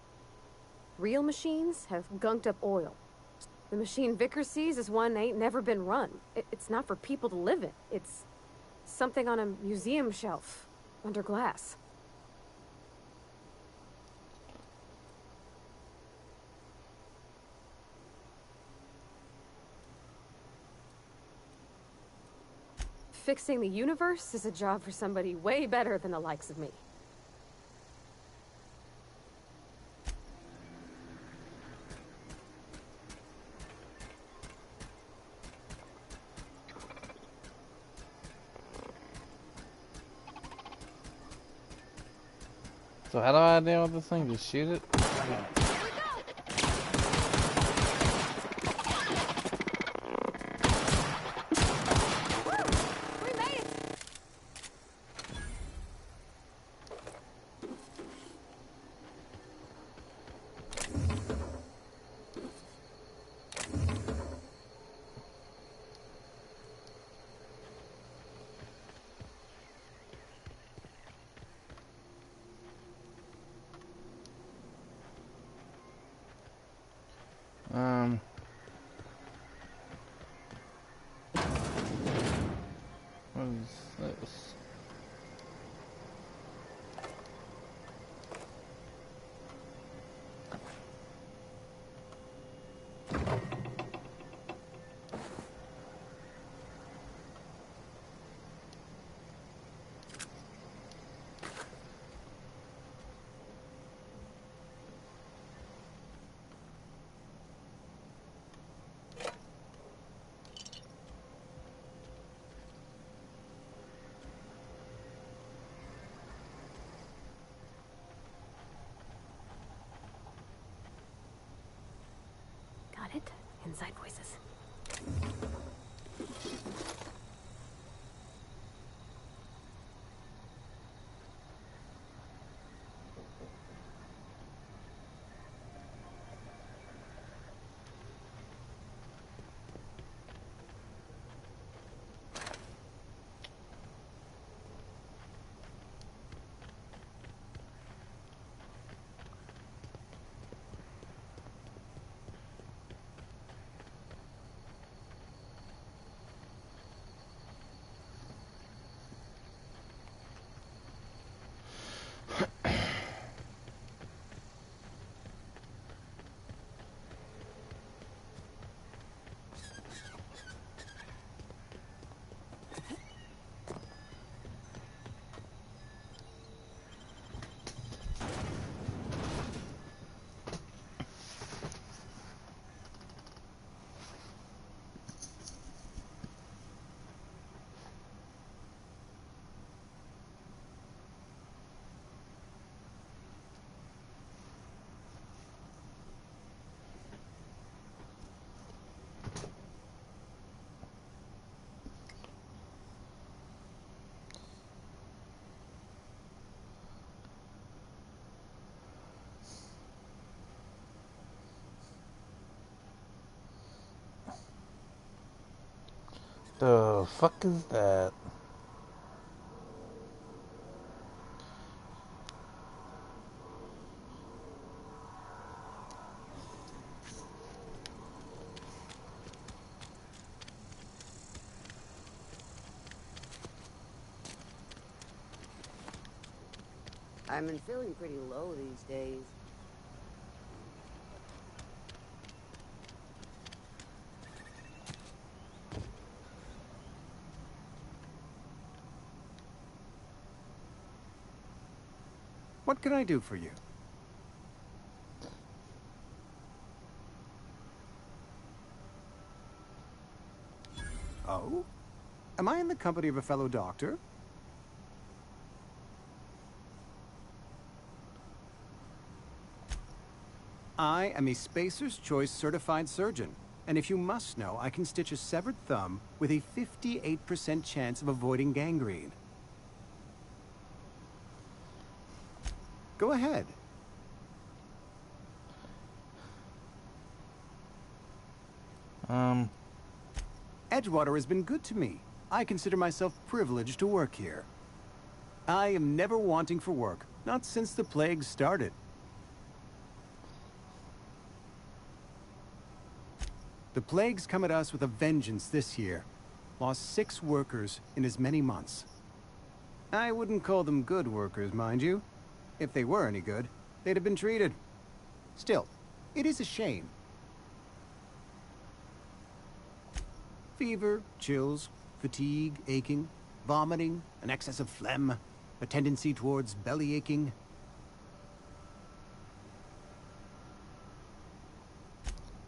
Real machines have gunked up oil. The machine Vickers sees is one that ain't never been run. It's not for people to live in. It's something on a museum shelf, under glass. fixing the universe is a job for somebody way better than the likes of me. So how do I deal with this thing? Just shoot it? What is this? Got it? Inside voices. The fuck is that? I've been feeling pretty low these days. What can I do for you? Oh? Am I in the company of a fellow doctor? I am a Spacer's Choice certified surgeon, and if you must know, I can stitch a severed thumb with a 58% chance of avoiding gangrene. Go ahead. Edgewater has been good to me. I consider myself privileged to work here. I am never wanting for work, not since the plague started. The plague's come at us with a vengeance this year. Lost 6 workers in as many months. I wouldn't call them good workers, mind you. If they were any good, they'd have been treated. Still, it is a shame. Fever, chills, fatigue, aching, vomiting, an excess of phlegm, a tendency towards belly aching.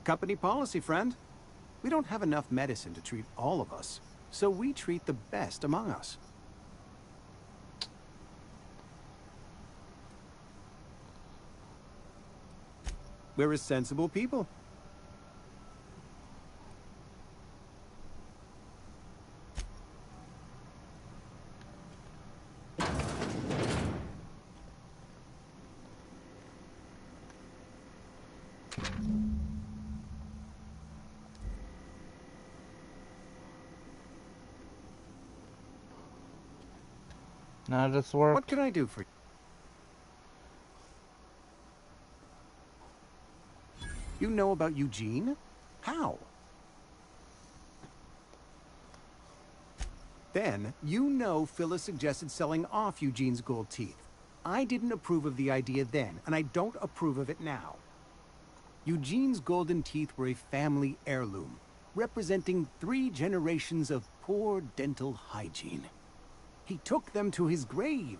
Company policy, friend. We don't have enough medicine to treat all of us, so we treat the best among us. We're a sensible people. Now this work. What can I do for you? You know about Eugene? How? Then, you know Phyllis suggested selling off Eugene's gold teeth. I didn't approve of the idea then, and I don't approve of it now. Eugene's golden teeth were a family heirloom, representing 3 generations of poor dental hygiene. He took them to his grave.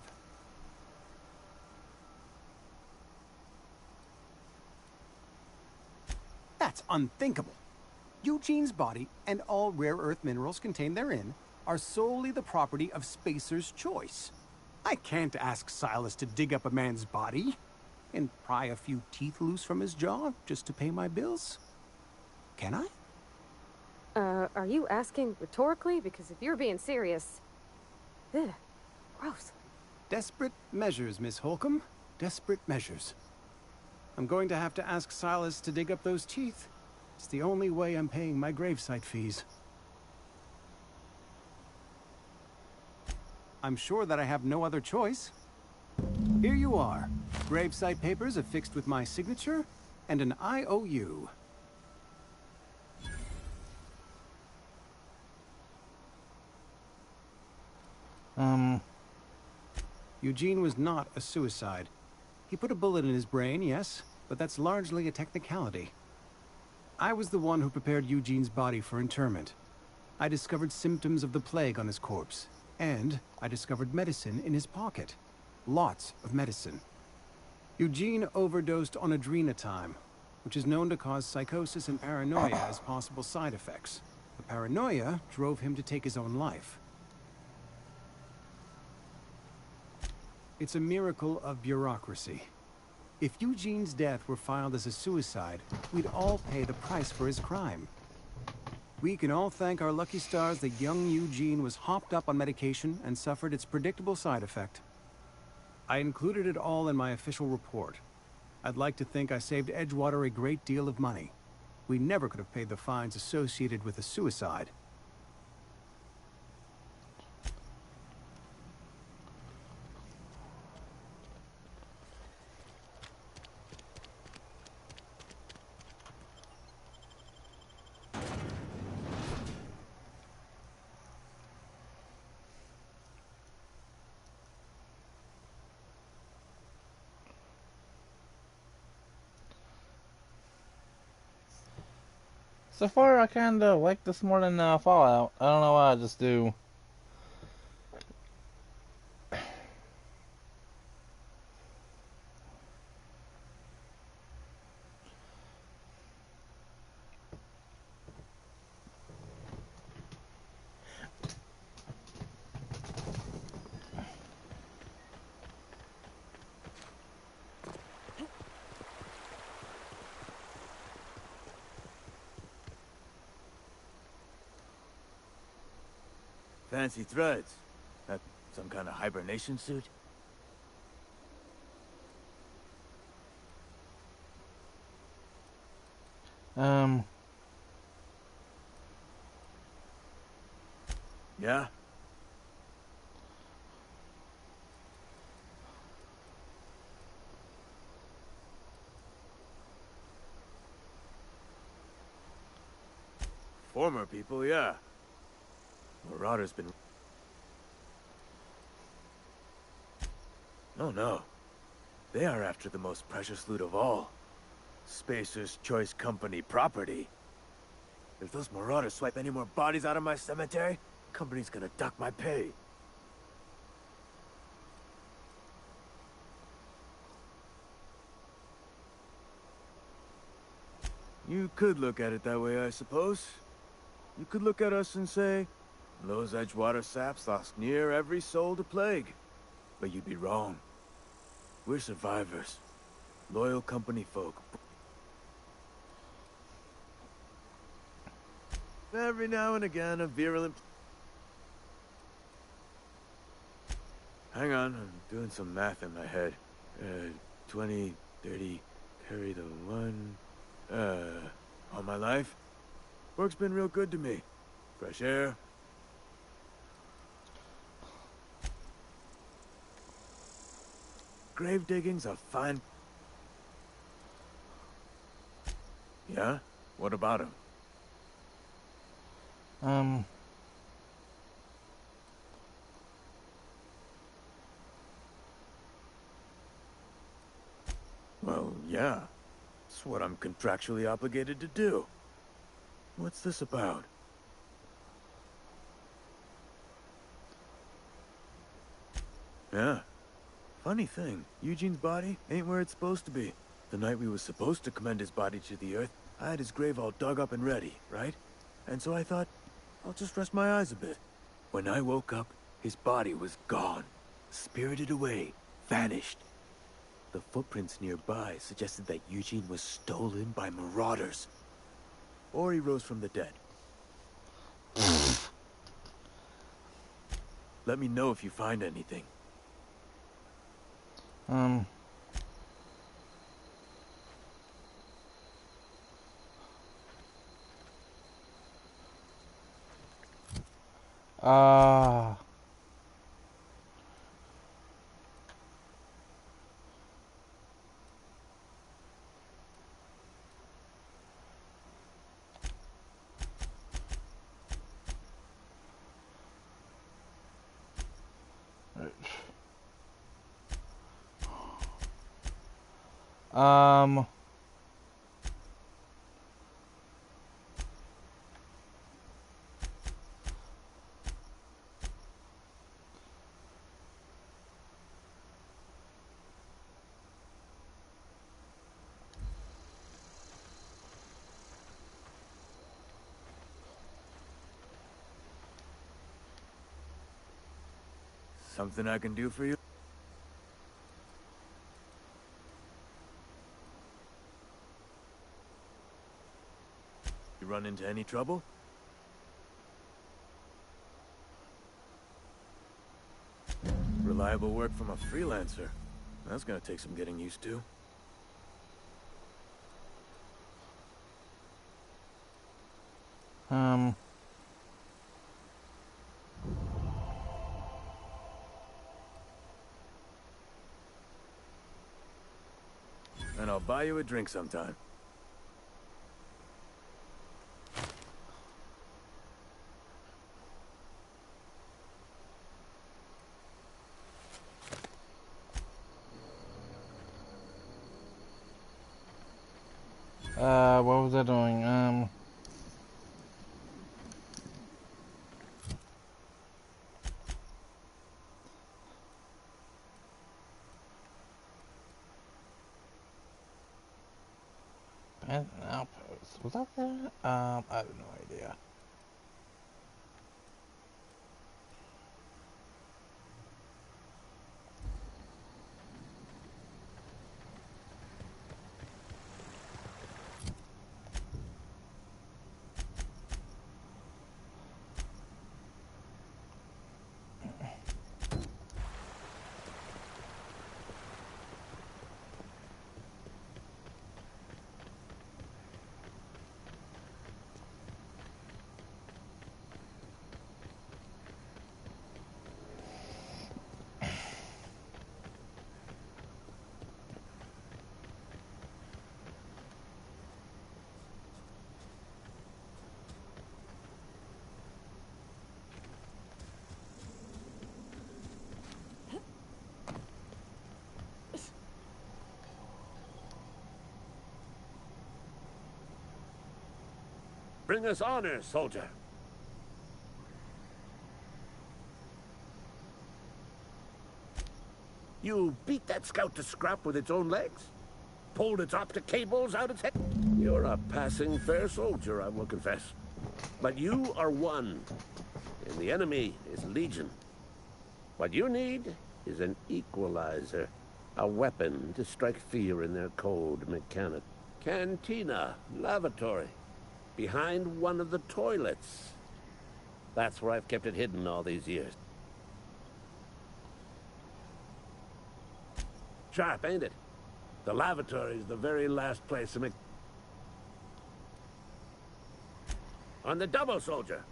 That's unthinkable. Eugene's body and all rare earth minerals contained therein are solely the property of Spacer's Choice. I can't ask Silas to dig up a man's body and pry a few teeth loose from his jaw just to pay my bills. Can I? Are you asking rhetorically? Because if you're being serious... Ugh, gross. Desperate measures, Miss Holcomb. Desperate measures. I'm going to have to ask Silas to dig up those teeth. It's the only way I'm paying my gravesite fees. I'm sure that I have no other choice. Here you are. Gravesite papers affixed with my signature and an IOU. Eugene was not a suicide. He put a bullet in his brain, yes, but that's largely a technicality. I was the one who prepared Eugene's body for interment. I discovered symptoms of the plague on his corpse, and I discovered medicine in his pocket. Lots of medicine. Eugene overdosed on adrenatime, which is known to cause psychosis and paranoia as possible side effects. The paranoia drove him to take his own life. It's a miracle of bureaucracy. If Eugene's death were filed as a suicide, we'd all pay the price for his crime. We can all thank our lucky stars that young Eugene was hopped up on medication and suffered its predictable side effect. I included it all in my official report. I'd like to think I saved Edgewater a great deal of money. We never could have paid the fines associated with a suicide. So far, I kinda like this more than Fallout. I don't know why, I just do. Fancy threads. That some kind of hibernation suit? Yeah? Former people, yeah. Marauder's been... Oh no. They are after the most precious loot of all. Spacer's Choice Company property. If those Marauders swipe any more bodies out of my cemetery, Company's gonna duck my pay. You could look at it that way, I suppose. You could look at us and say, those Edgewater saps lost near every soul to plague. But you'd be wrong. We're survivors. Loyal company folk. Every now and again, a virulent... Hang on, I'm doing some math in my head. 20, 30, carry the 1... all my life? Work's been real good to me. Fresh air. Grave digging's a fine... Yeah? What about him? Well, yeah. It's what I'm contractually obligated to do. What's this about? Yeah. Funny thing, Eugene's body ain't where it's supposed to be. The night we was supposed to commend his body to the earth, I had his grave all dug up and ready, right? And so I thought, I'll just rest my eyes a bit. When I woke up, his body was gone. Spirited away. Vanished. The footprints nearby suggested that Eugene was stolen by marauders. Or he rose from the dead. Let me know if you find anything. Something I can do for you? You run into any trouble? Reliable work from a freelancer. That's gonna take some getting used to. And I'll buy you a drink sometime. What was I doing? An outpost. Was that there? I have no idea. Bring us honor, soldier. You beat that scout to scrap with its own legs? Pulled its optic cables out its head? You're a passing fair soldier, I will confess. But you are one, and the enemy is legion. What you need is an equalizer. A weapon to strike fear in their cold mechanic. Cantina, lavatory, behind one of the toilets. That's where I've kept it hidden all these years. Sharp, ain't it? The lavatory is the very last place to make... On the double, soldier.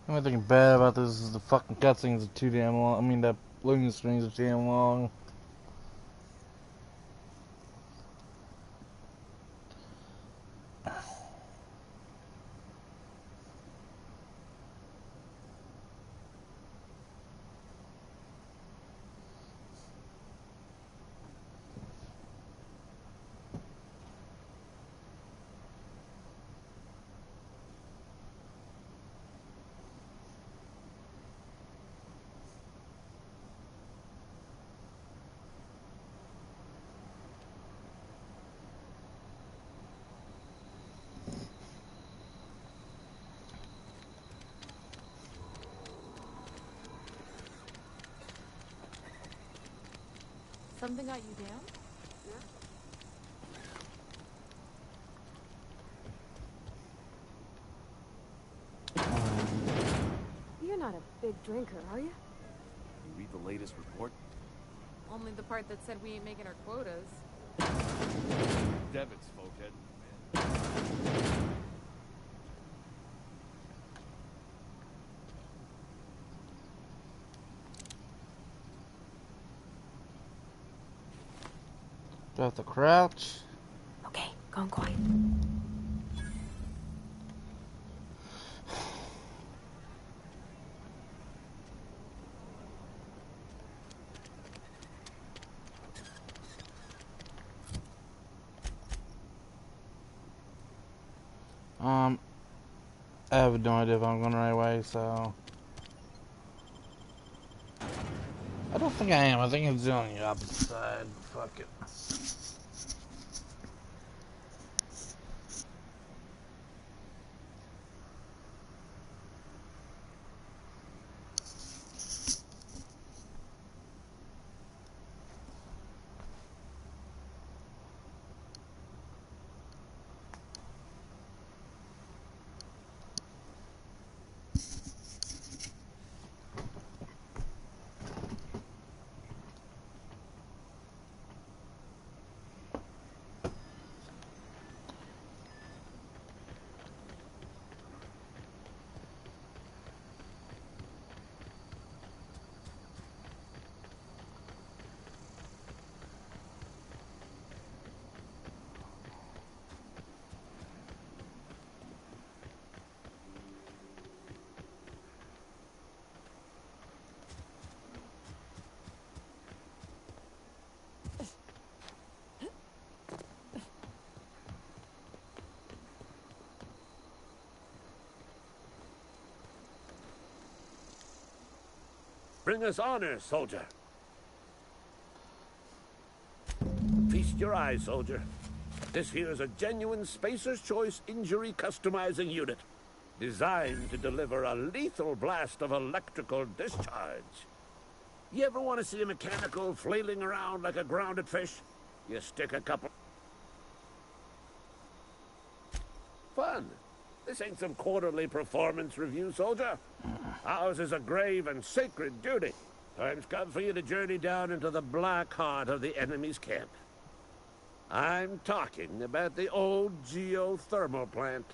The only thing bad about this is the fucking cutscenes are too damn long. I mean, the loading screens are too damn long. Something got you down? You're not a big drinker, are you? You read the latest report? Only the part that said we ain't making our quotas. Devin's folkehead, man. Do I have to crouch? Okay, gone quiet. I have no idea if I'm going the right way, so... I don't think I am. I think it's on the opposite side. Fuck it. Bring us honor, soldier. Feast your eyes, soldier. This here is a genuine Spacer's Choice injury customizing unit, designed to deliver a lethal blast of electrical discharge. You ever want to see a mechanical flailing around like a grounded fish? You stick a couple... Fun. This ain't some quarterly performance review, soldier. Ours is a grave and sacred duty. Time's come for you to journey down into the black heart of the enemy's camp. I'm talking about the old geothermal plant.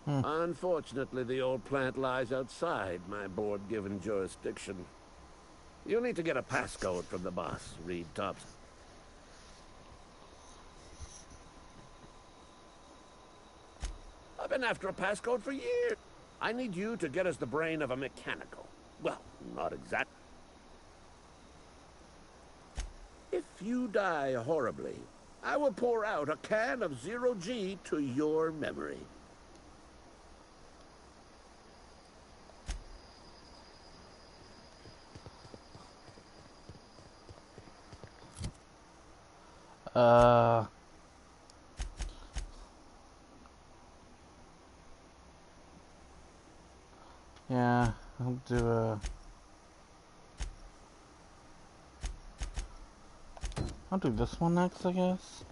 Unfortunately, the old plant lies outside my board-given jurisdiction. You'll need to get a passcode from the boss, Reed Thompson. I've been after a passcode for years. I need you to get us the brain of a mechanical. Well, not exact. If you die horribly, I will pour out a can of Zero G to your memory. Yeah, I'll do I'll do this one next, I guess.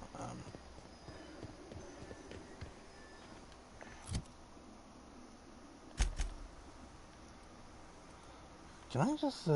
Can I just,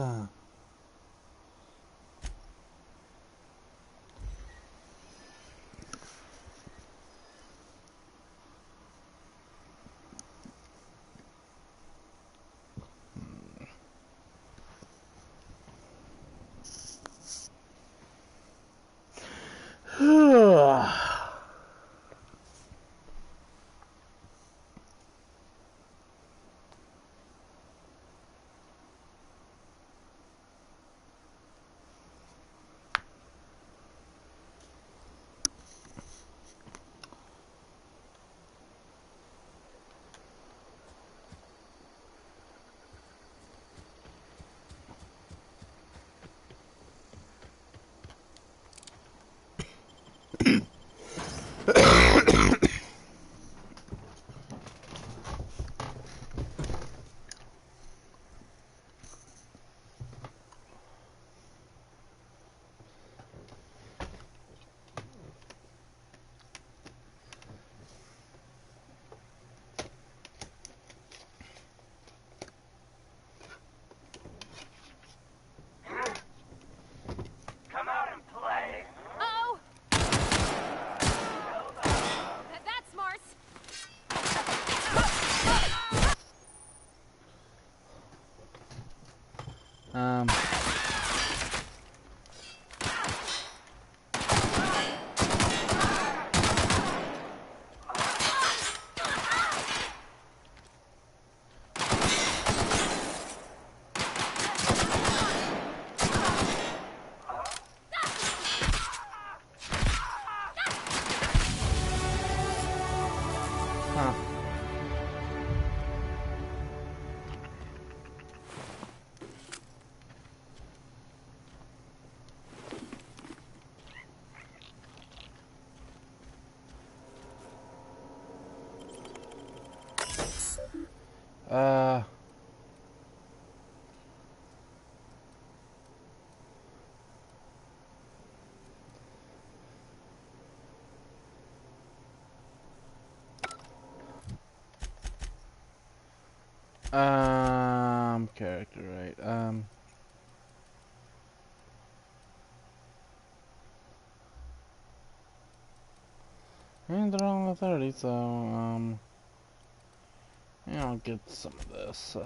Come out and play. Uh-oh! That's smart. character, right, and they're on the 30, so, yeah, I'll get some of this.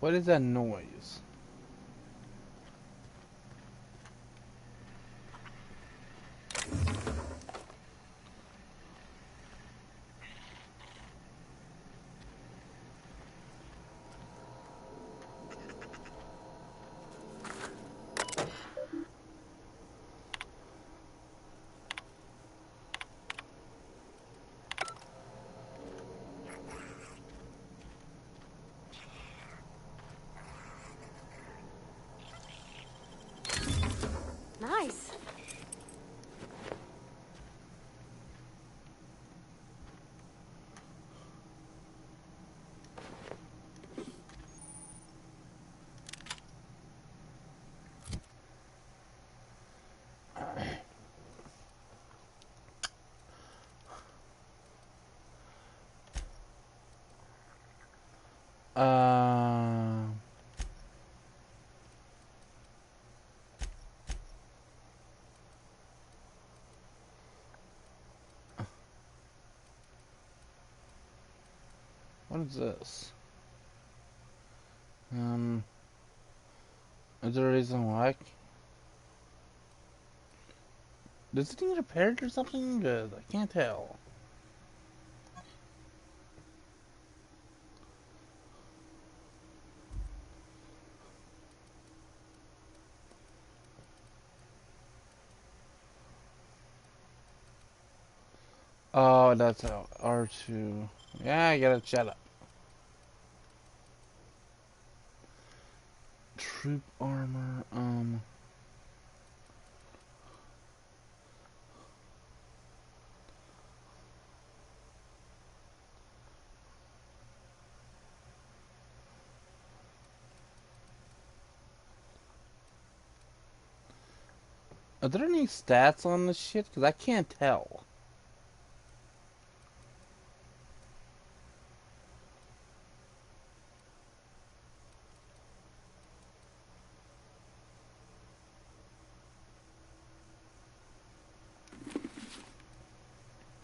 What is that noise? What is this? Is there a reason why? Does it need repaired or something? Good, I can't tell. Oh, that's how R2. Yeah, I gotta shut up. Troop armor, are there any stats on this shit? Because I can't tell.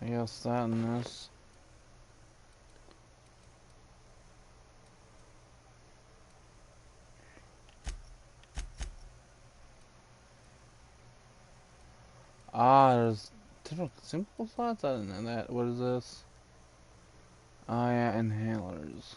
I guess that and this. Ah, there's different simple slots? I didn't know that. What is this? Oh yeah, inhalers.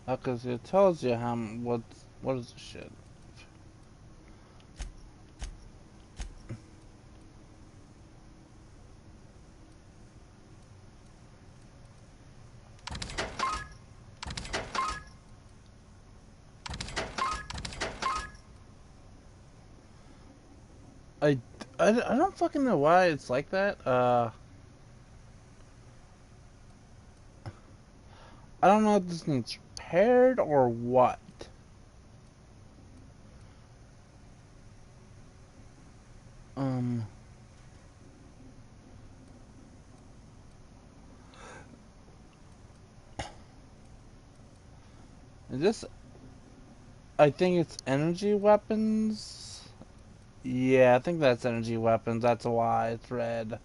Because it tells you how what is the shit. I don't fucking know why it's like that. I don't know if this needs repaired or what. Is this? I think it's energy weapons. Yeah, I think that's energy weapons. That's why it's red.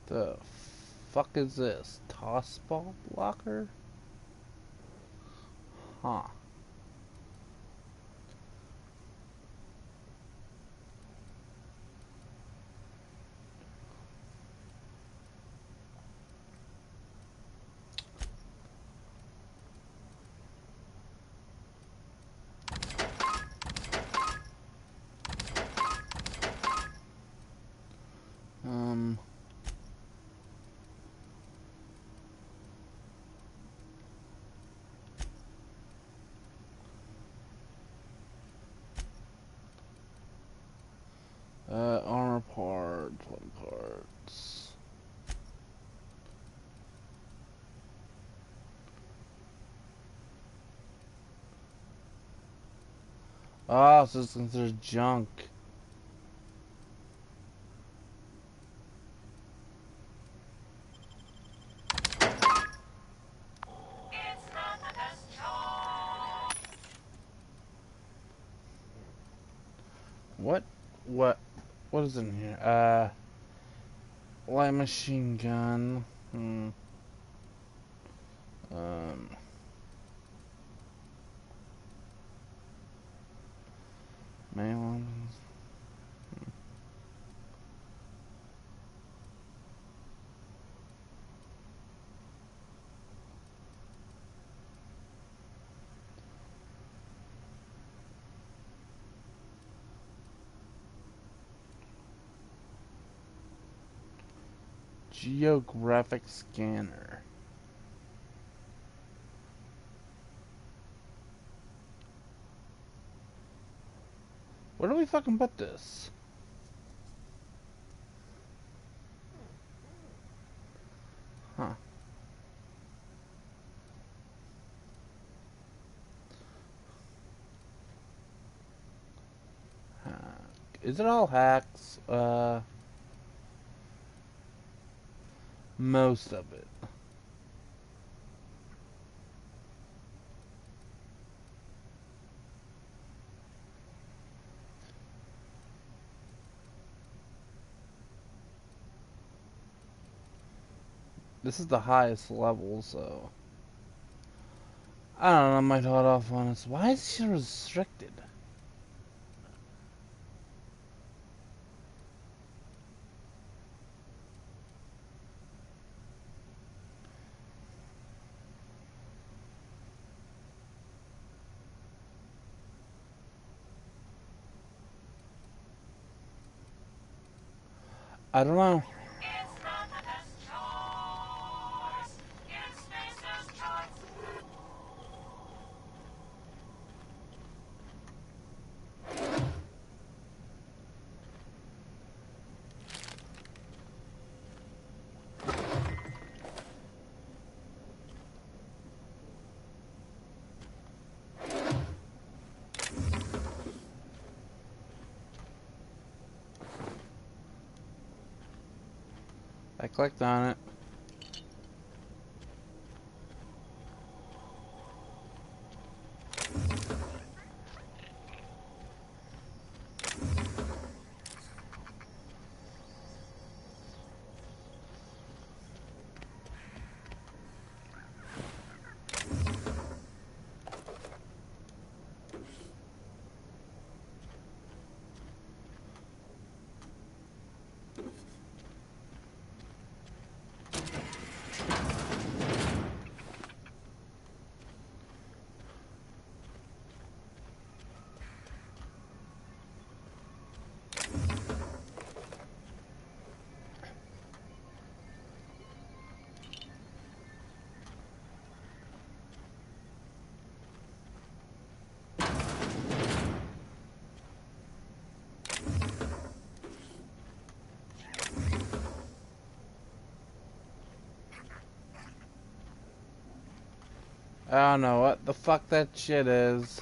The fuck is this? Toss ball blocker? Huh. Oh, so it's considered junk. What is in here? Light machine gun. Mail. Geographic scanner. Where do we fucking put this? Huh. Is it all hacks? Most of it. This is the highest level, so I don't know, I might hold off on this. Why is she restricted? I don't know. I clicked on it. I don't know what the fuck that shit is.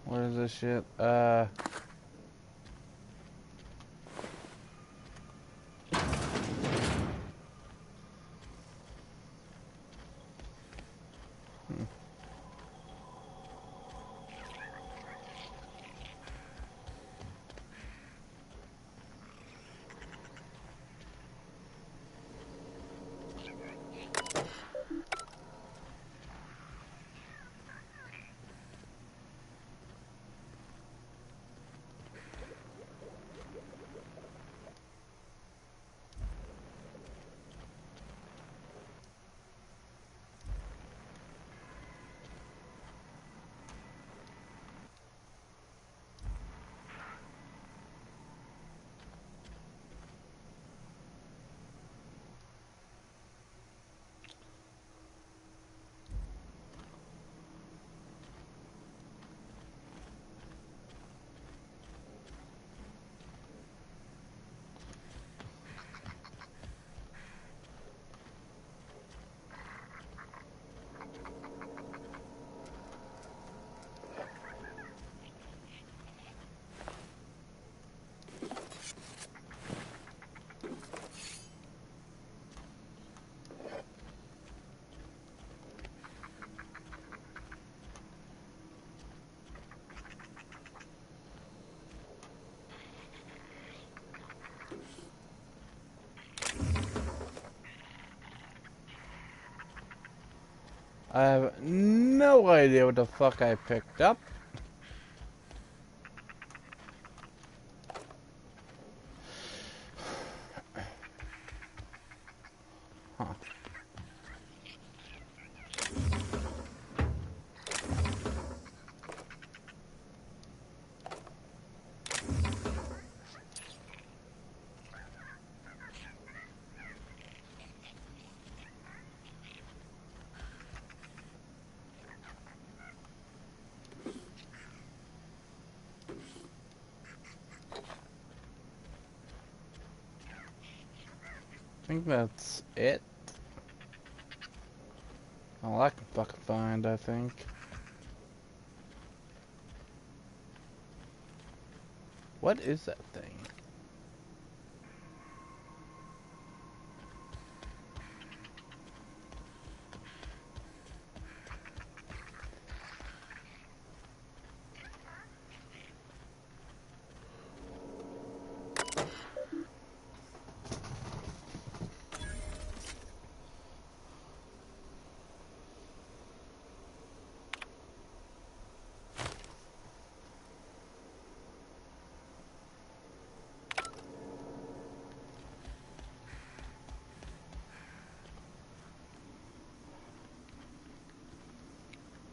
What is this shit? I have no idea what the fuck I picked up. Huh. I think that's it. All I can fucking find, I think. What is that thing?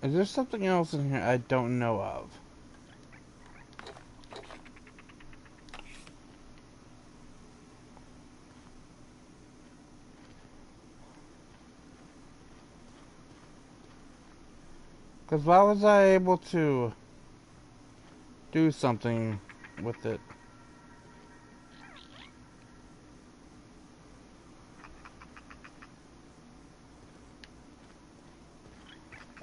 Is there something else in here I don't know of? Because why was I able to do something with it?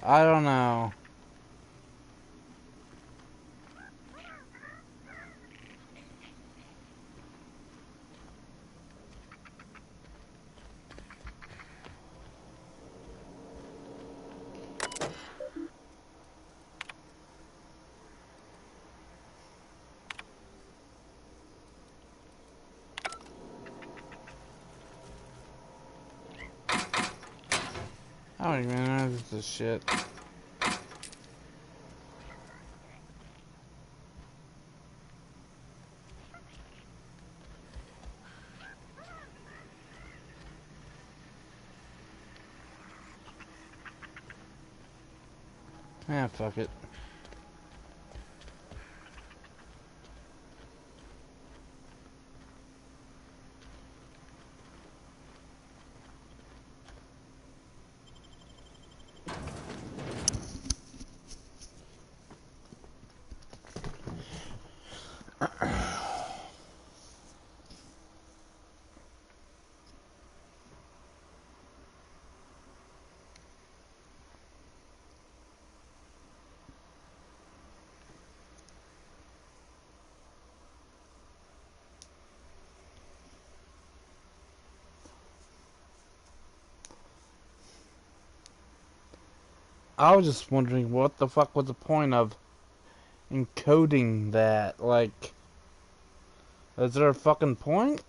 I don't know. I don't even know this is shit. Ah, fuck it. I was just wondering what the fuck was the point of encoding that? Like, is there a fucking point?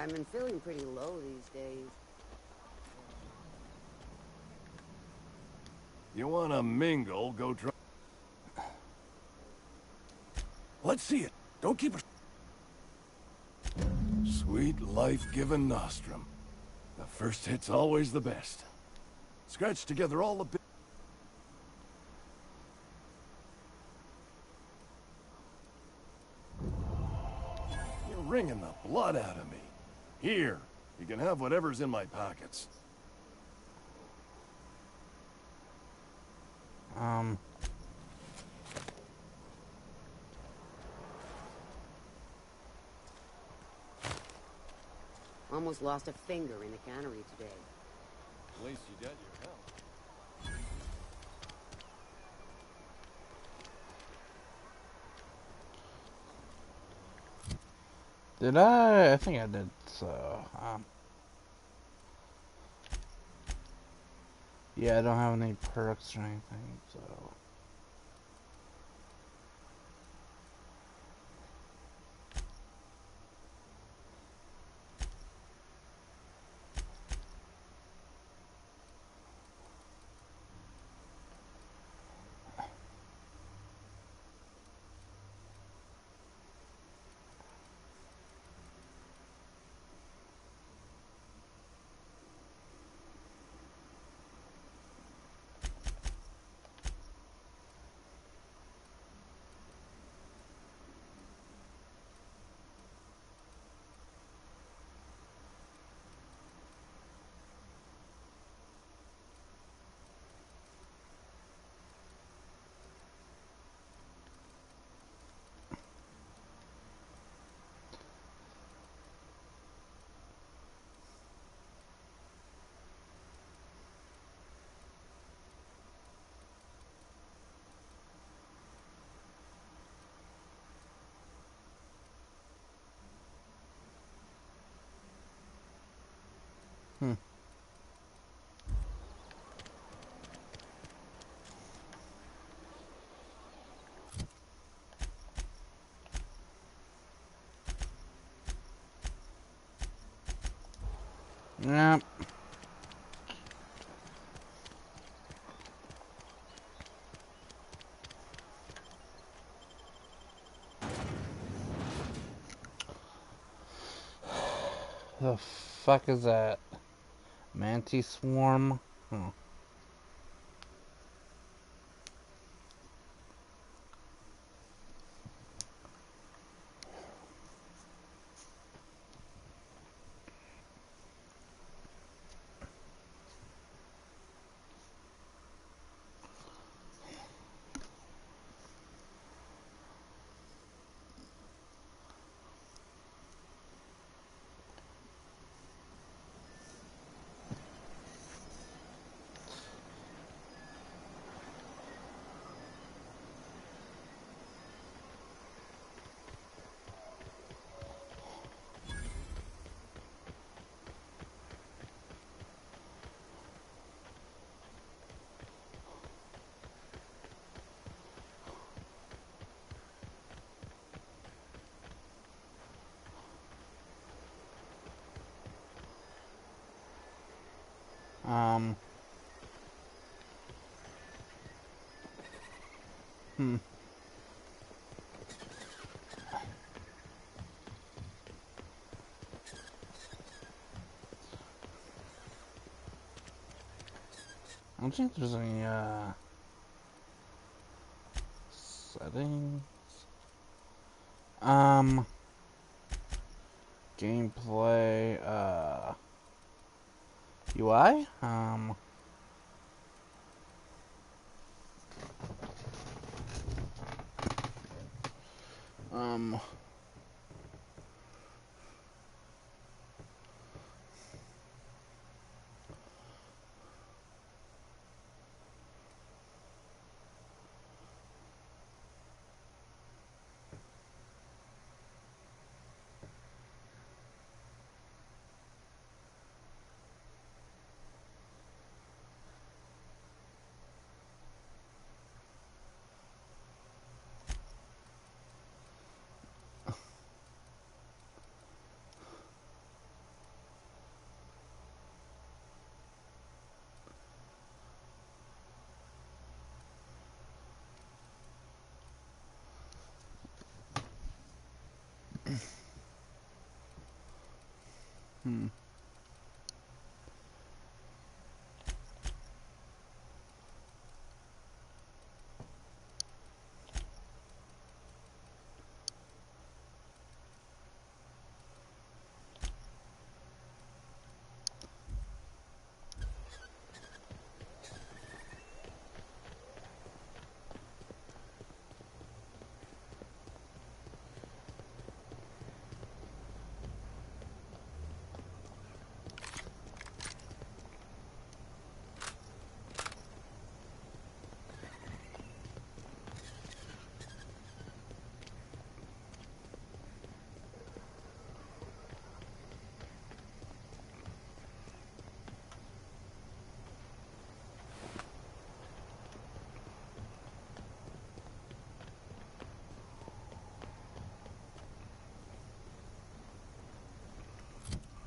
I've been feeling pretty low these days. You wanna mingle, go try... Let's see it. Don't keep it... Sweet life-giving nostrum. The first hit's always the best. Scratch together all the bits. You're wringing the blood out of me. Here, you can have whatever's in my pockets. Almost lost a finger in the cannery today. At least you got your help. Did I? I think I did, so, yeah, I don't have any perks or anything, so... Yep. The fuck is that? Mantis swarm? Huh. I don't think there's any, settings. Gameplay, UI?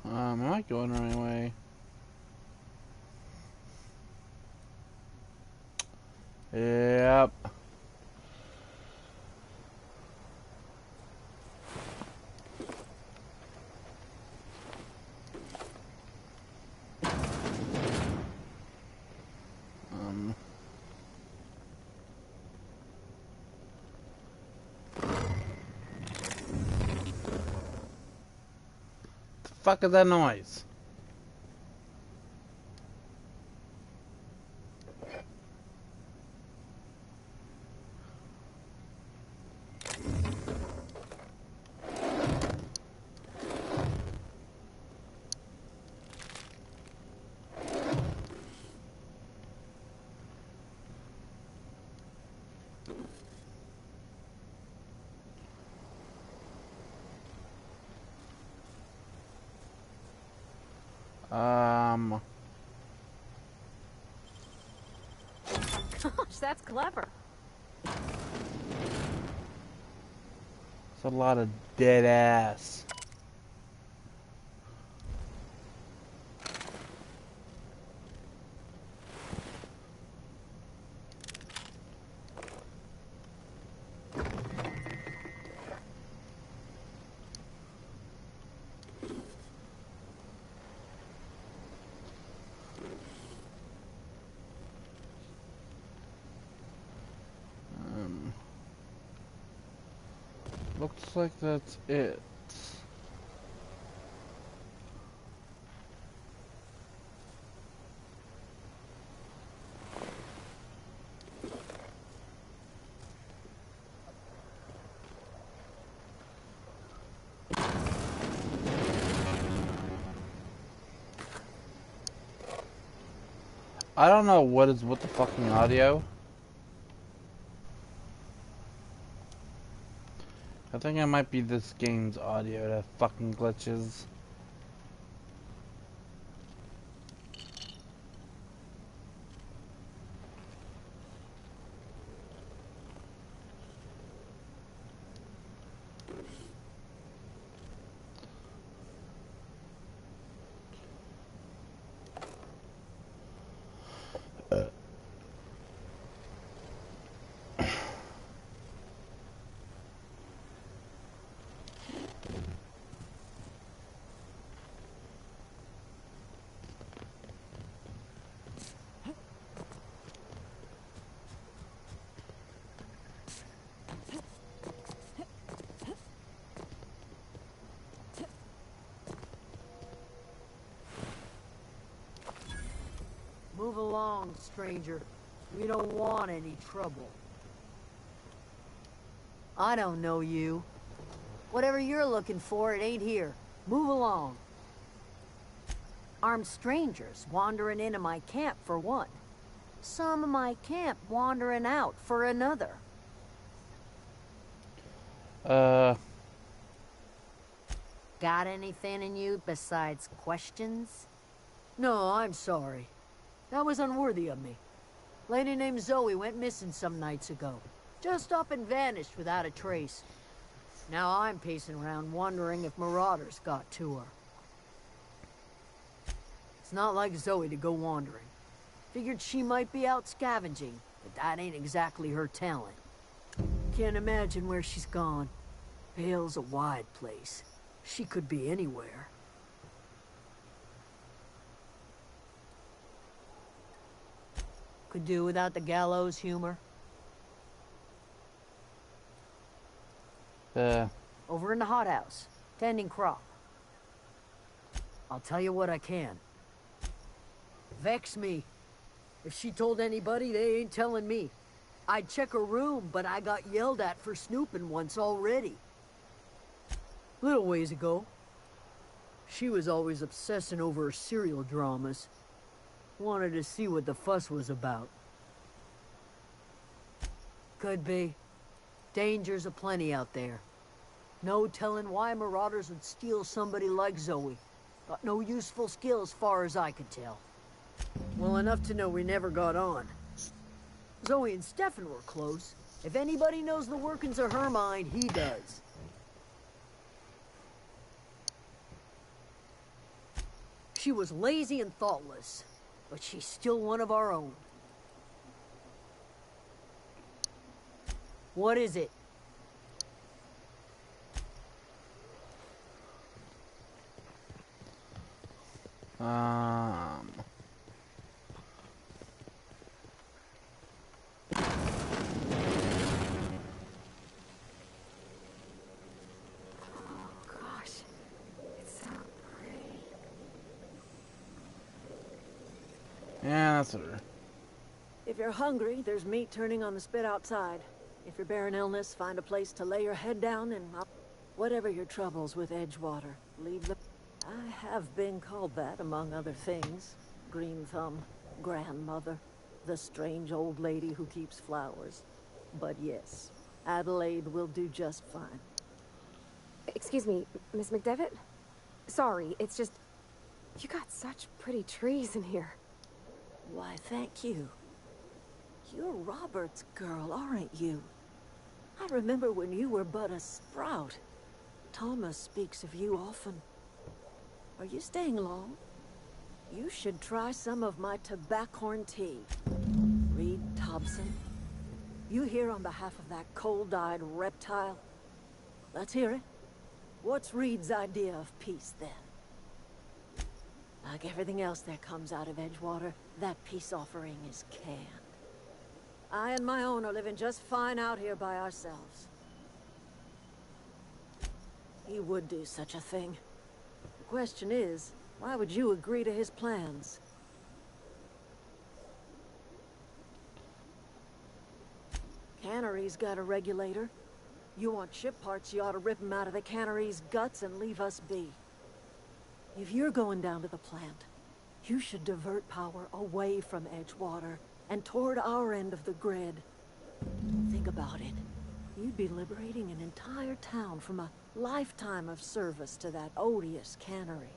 Am I going the right way? Yep. The fuck is that noise? Gosh, that's clever. It's a lot of dead ass. Looks like that's it. I don't know what is with the fucking audio. I think it might be this game's audio that fucking glitches. Move along, stranger. We don't want any trouble. I don't know you. Whatever you're looking for, it ain't here. Move along. Armed strangers wandering into my camp for one. Some of my camp wandering out for another. Got anything in you besides questions? No, I'm sorry. That was unworthy of me. Lady named Zoe went missing some nights ago. Just up and vanished without a trace. Now I'm pacing around wondering if marauders got to her. It's not like Zoe to go wandering. Figured she might be out scavenging, but that ain't exactly her talent. Can't imagine where she's gone. Vale's a wide place. She could be anywhere. Could do without the gallows humor. Over in the hothouse, tending crop. I'll tell you what I can. Vex me. If she told anybody, they ain't telling me. I'd check her room, but I got yelled at for snooping once already. Little ways ago. She was always obsessing over her serial dramas. Wanted to see what the fuss was about. Could be. Dangers aplenty out there. No telling why marauders would steal somebody like Zoe. Got no useful skill as far as I could tell. Well, enough to know we never got on. Zoe and Stefan were close. If anybody knows the workings of her mind, he does. She was lazy and thoughtless, but she's still one of our own. What is it? Yeah, that's her. If you're hungry, there's meat turning on the spit outside. If you're bearing illness, find a place to lay your head down and whatever your troubles with Edgewater, leave the... I have been called that, among other things. Green Thumb, grandmother, the strange old lady who keeps flowers. But yes, Adelaide will do just fine. Excuse me, Miss McDevitt? Sorry, it's just... You got such pretty trees in here. Why, thank you. You're Robert's girl, aren't you? I remember when you were but a sprout. Thomas speaks of you often. Are you staying long? You should try some of my tobaccorn tea. Reed Thompson. You here on behalf of that cold-eyed reptile? Let's hear it. What's Reed's idea of peace, then? Like everything else that comes out of Edgewater, that peace offering is canned. I and my own are living just fine out here by ourselves. He would do such a thing. The question is, why would you agree to his plans? Cannery's got a regulator. You want ship parts, you ought to rip him out of the cannery's guts and leave us be. If you're going down to the plant, you should divert power away from Edgewater and toward our end of the grid. Think about it. You'd be liberating an entire town from a lifetime of service to that odious cannery.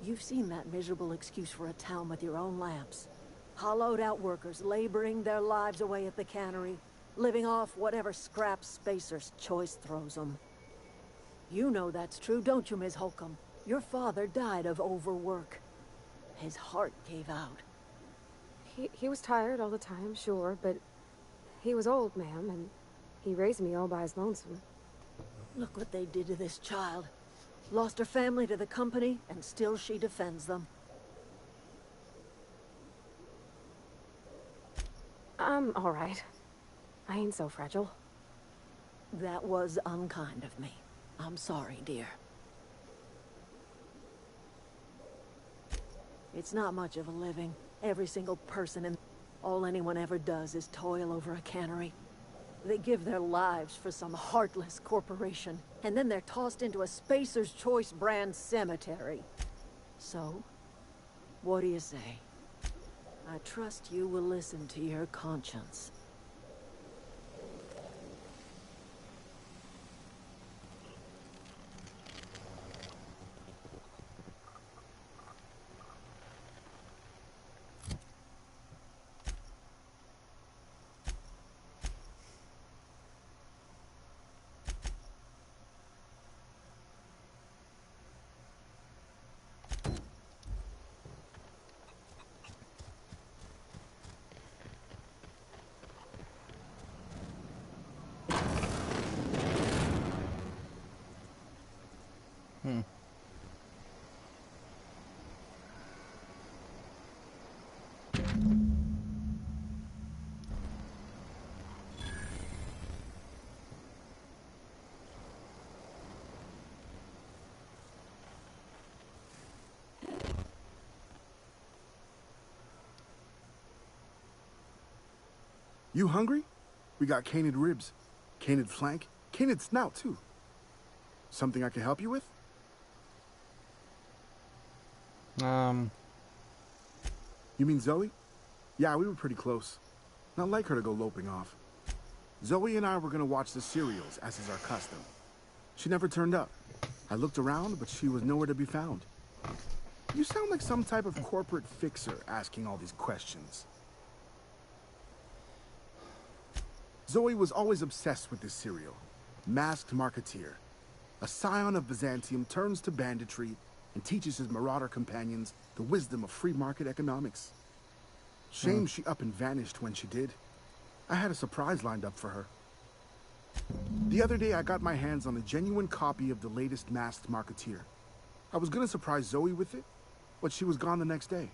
You've seen that miserable excuse for a town with your own lamps. Hollowed out workers laboring their lives away at the cannery, living off whatever scrap Spacer's choice throws them. You know that's true, don't you, Ms. Holcomb? Your father died of overwork. His heart gave out. He was tired all the time, sure, but he was old, ma'am, and he raised me all by his lonesome. Look what they did to this child. Lost her family to the company, and still she defends them. I'm all right. I ain't so fragile. That was unkind of me. I'm sorry, dear. It's not much of a living. Every single person and all anyone ever does is toil over a cannery. They give their lives for some heartless corporation, and then they're tossed into a Spacer's Choice brand cemetery. So, what do you say? I trust you will listen to your conscience. You hungry? We got canid ribs, canid flank, canid snout, too. Something I can help you with? You mean Zoe? Yeah, we were pretty close. Not like her to go loping off. Zoe and I were gonna watch the serials, as is our custom. She never turned up. I looked around, but she was nowhere to be found. You sound like some type of corporate fixer asking all these questions. Zoe was always obsessed with this serial. Masked Marketeer. A scion of Byzantium turns to banditry and teaches his marauder companions the wisdom of free market economics. Shame she up and vanished when she did. I had a surprise lined up for her. The other day I got my hands on a genuine copy of the latest Masked Marketeer. I was gonna surprise Zoe with it, but she was gone the next day.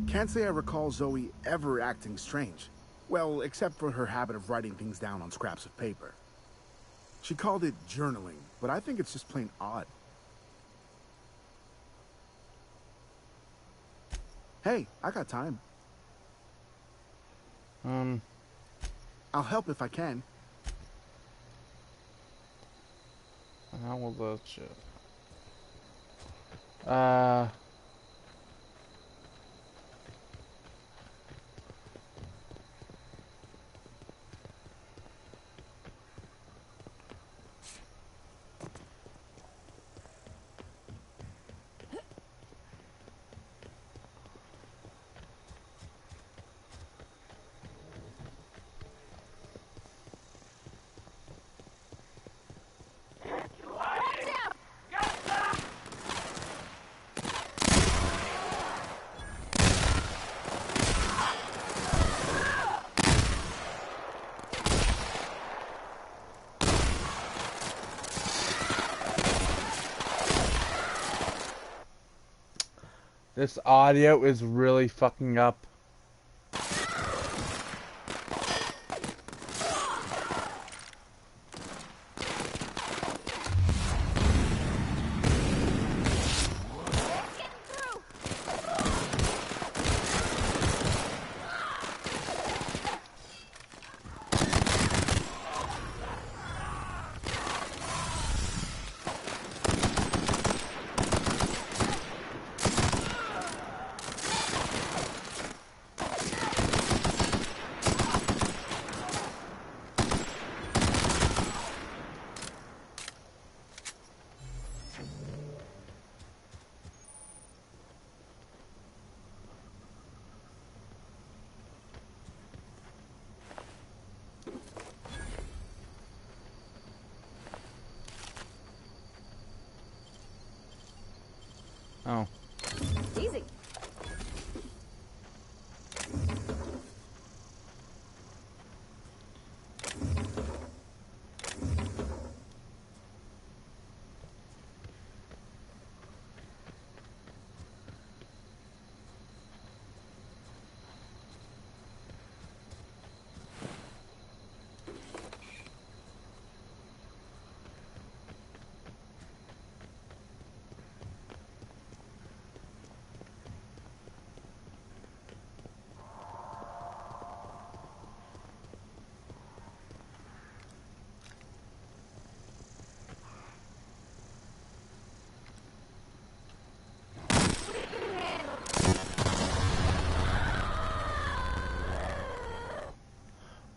Can't say I recall Zoe ever acting strange. Well, except for her habit of writing things down on scraps of paper. She called it journaling, but I think it's just plain odd. Hey, I got time. I'll help if I can. How was that shit? This audio is really fucking up. Oh. Easy.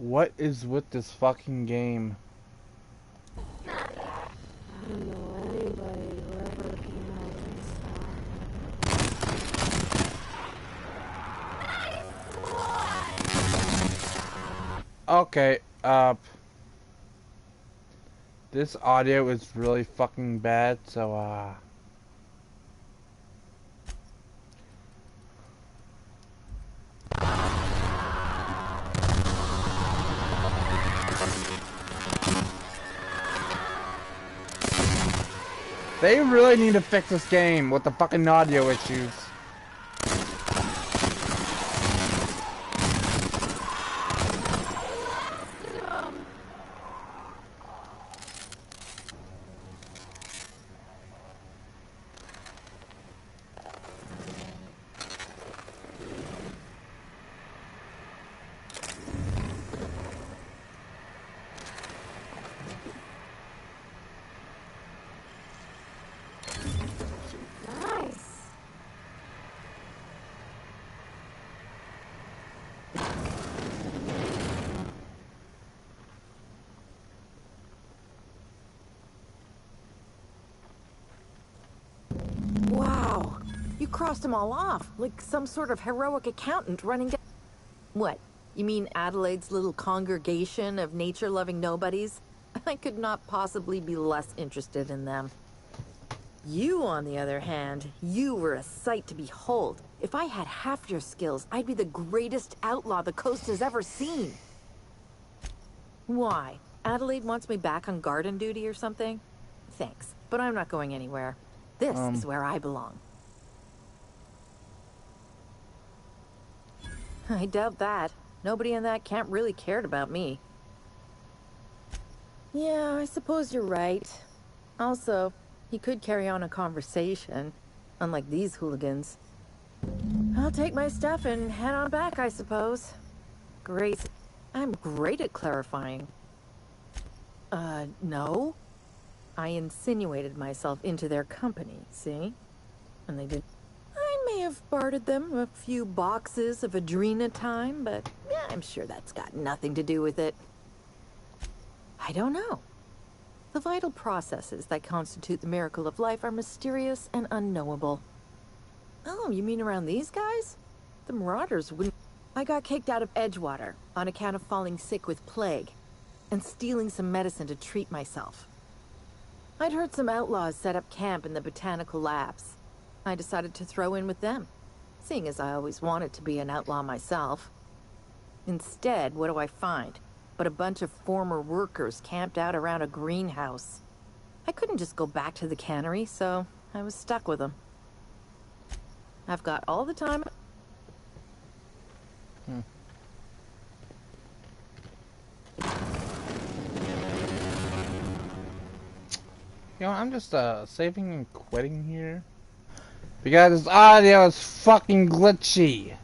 What is with this fucking game? I don't know anybody who ever came out. Okay, this audio is really fucking bad, so, they really need to fix this game with the fucking audio issues. crossed them all off, like some sort of heroic accountant running down... What? You mean Adelaide's little congregation of nature-loving nobodies? I could not possibly be less interested in them. You, on the other hand, you were a sight to behold. If I had half your skills, I'd be the greatest outlaw the coast has ever seen. Why? Adelaide wants me back on garden duty or something? Thanks, but I'm not going anywhere. This is where I belong. I doubt that. Nobody in that camp really cared about me. Yeah, I suppose you're right. Also, he could carry on a conversation, unlike these hooligans. I'll take my stuff and head on back, I suppose. Great. I'm great at clarifying. No. I insinuated myself into their company, see? And they did. I may have bartered them a few boxes of Adrena time, but yeah, I'm sure that's got nothing to do with it. I don't know. The vital processes that constitute the miracle of life are mysterious and unknowable. Oh, you mean around these guys? The Marauders wouldn't... I got kicked out of Edgewater on account of falling sick with plague and stealing some medicine to treat myself. I'd heard some outlaws set up camp in the botanical labs. I decided to throw in with them, seeing as I always wanted to be an outlaw myself. Instead, what do I find? But a bunch of former workers camped out around a greenhouse. I couldn't just go back to the cannery, so I was stuck with them. I've got all the time... You know, I'm just saving and quitting here because this audio is fucking glitchy.